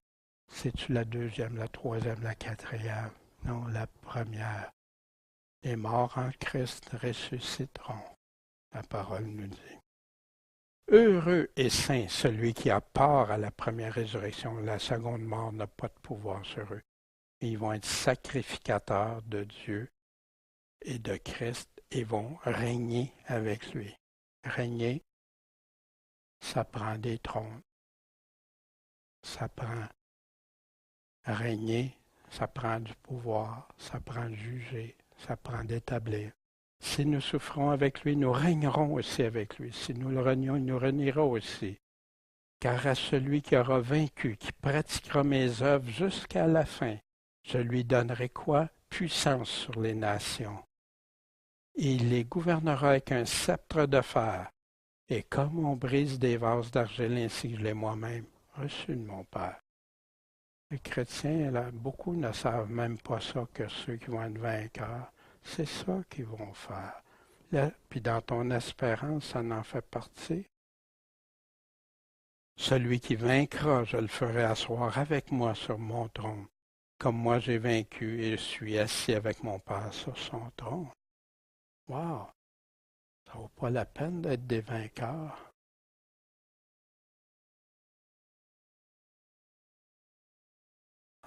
C'est-tu la deuxième, la troisième, la quatrième? Non, la première. Les morts en Christ ressusciteront. La parole nous dit. Heureux et saint celui qui a part à la première résurrection. La seconde mort n'a pas de pouvoir sur eux. Ils vont être sacrificateurs de Dieu et de Christ et vont régner avec lui. Régner, ça prend des trônes. Ça prend régner, ça prend du pouvoir, ça prend de juger, ça prend d'établir. Si nous souffrons avec lui, nous régnerons aussi avec lui. Si nous le renions, il nous reniera aussi. Car à celui qui aura vaincu, qui pratiquera mes œuvres jusqu'à la fin, je lui donnerai quoi? Puissance sur les nations. Et il les gouvernera avec un sceptre de fer. Et comme on brise des vases d'argile, ainsi je l'ai moi-même reçu de mon Père. Les chrétiens, là, beaucoup ne savent même pas ça, que ceux qui vont être vainqueurs, c'est ça qu'ils vont faire. Là, puis dans ton espérance, ça en fait partie. Celui qui vaincra, je le ferai asseoir avec moi sur mon trône, comme moi j'ai vaincu et je suis assis avec mon Père sur son trône. Wow! Ça vaut pas la peine d'être des vainqueurs.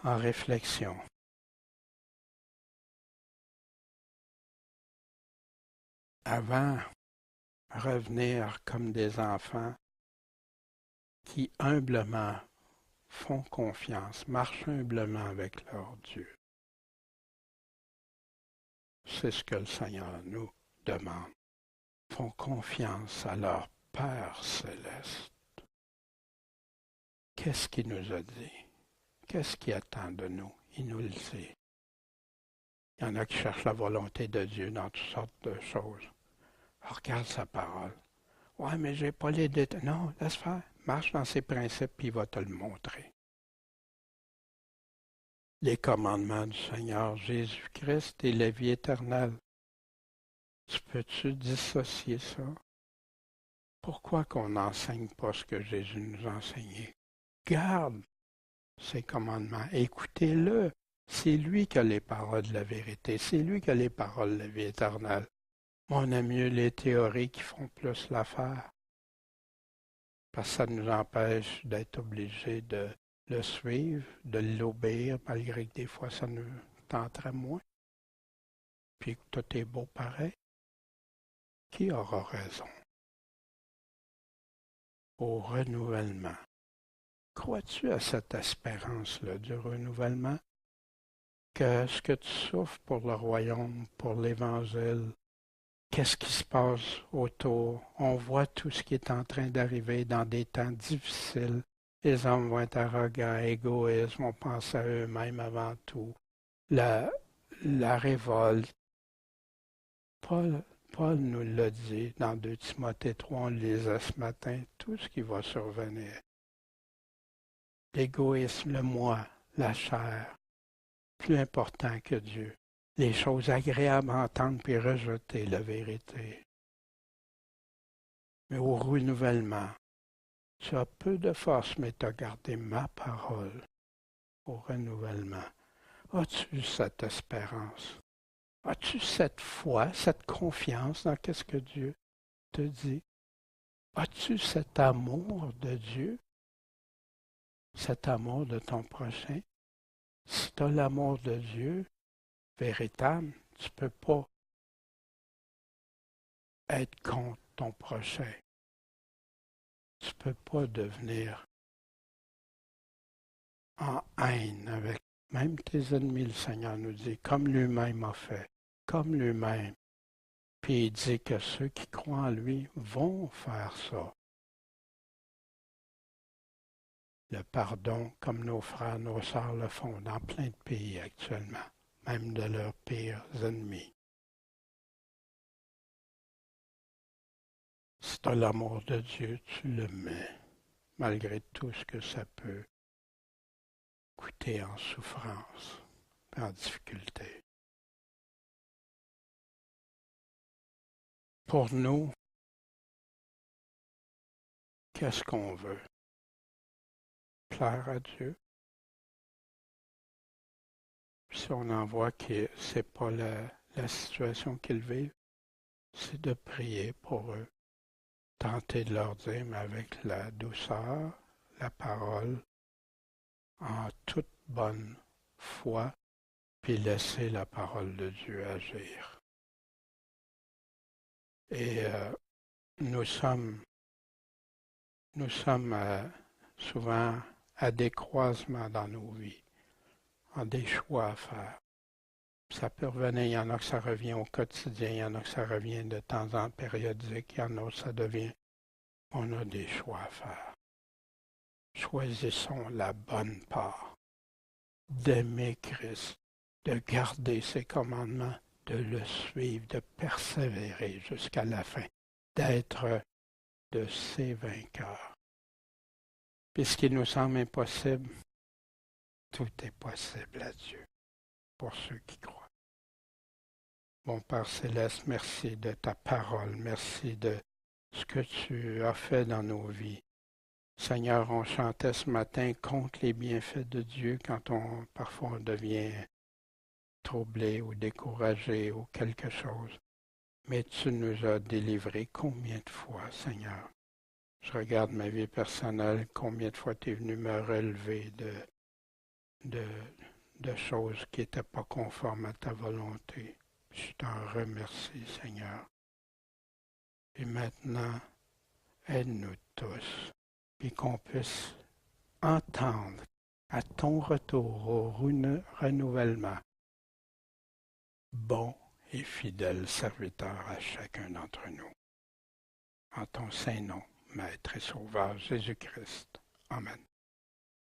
En réflexion. Avant, revenir comme des enfants qui humblement font confiance, marchent humblement avec leur Dieu. C'est ce que le Seigneur nous demande. Font confiance à leur Père céleste. Qu'est-ce qu'il nous a dit? Qu'est-ce qu'il attend de nous? Il nous le dit. Il y en a qui cherchent la volonté de Dieu dans toutes sortes de choses. Regarde sa parole. Ouais, mais j'ai pas les détails. Non, laisse faire. Marche dans ses principes, puis il va te le montrer. Les commandements du Seigneur Jésus-Christ et la vie éternelle. Tu peux-tu dissocier ça? Pourquoi qu'on n'enseigne pas ce que Jésus nous a enseigné? Garde ses commandements, écoutez-le. C'est lui qui a les paroles de la vérité, c'est lui qui a les paroles de la vie éternelle. On aime mieux les théories qui font plus l'affaire, parce que ça nous empêche d'être obligés de le suivre, de l'obéir, malgré que des fois ça nous tenterait moins. Puis que tout est beau pareil. Qui aura raison? Au renouvellement. Crois-tu à cette espérance-là du renouvellement? Que ce que tu souffres pour le royaume, pour l'Évangile, qu'est-ce qui se passe autour? On voit tout ce qui est en train d'arriver dans des temps difficiles. Les hommes vont être arrogants, égoïstes, vont penser à eux-mêmes avant tout. La révolte. Paul nous l'a dit dans 2 Timothée 3, on le lisait ce matin, tout ce qui va survenir. L'égoïsme, le moi, la chair, plus important que Dieu. Les choses agréables à entendre puis rejeter la vérité. Mais au renouvellement, tu as peu de force, mais tu as gardé ma parole. Au renouvellement, as-tu cette espérance? As-tu cette foi, cette confiance dans ce que Dieu te dit? As-tu cet amour de Dieu? Cet amour de ton prochain? Si tu as l'amour de Dieu véritable, tu ne peux pas être contre ton prochain. Tu ne peux pas devenir en haine avec même tes ennemis, le Seigneur nous dit, comme lui-même a fait, comme lui-même. Puis il dit que ceux qui croient en lui vont faire ça. Le pardon, comme nos frères, nos sœurs le font dans plein de pays actuellement, même de leurs pires ennemis. Si tu as l'amour de Dieu, tu le mets, malgré tout ce que ça peut coûter en souffrance, en difficulté. Pour nous, qu'est-ce qu'on veut? Plaire à Dieu. Si on en voit que ce n'est pas la situation qu'ils vivent, c'est de prier pour eux. Tenter de leur dire, mais avec la douceur, la parole, en toute bonne foi, puis laisser la parole de Dieu agir. Et nous sommes souvent à des croisements dans nos vies, en des choix à faire. Ça peut revenir, il y en a que ça revient au quotidien, il y en a que ça revient de temps en périodique, il y en a que ça devient. On a des choix à faire. Choisissons la bonne part, d'aimer Christ, de garder ses commandements, de le suivre, de persévérer jusqu'à la fin, d'être de ses vainqueurs. Puis ce qui nous semble impossible, tout est possible à Dieu, pour ceux qui croient. Mon Père céleste, merci de ta parole, merci de ce que tu as fait dans nos vies. Seigneur, on chantait ce matin contre les bienfaits de Dieu quand parfois on devient troublé ou découragé ou quelque chose. Mais tu nous as délivrés combien de fois, Seigneur? Je regarde ma vie personnelle, combien de fois tu es venu me relever de, de choses qui n'étaient pas conformes à ta volonté. Je t'en remercie, Seigneur. Et maintenant, aide-nous tous, et qu'on puisse entendre à ton retour au renouvellement, bon et fidèle serviteur à chacun d'entre nous. En ton saint nom, Maître et Sauveur Jésus-Christ. Amen.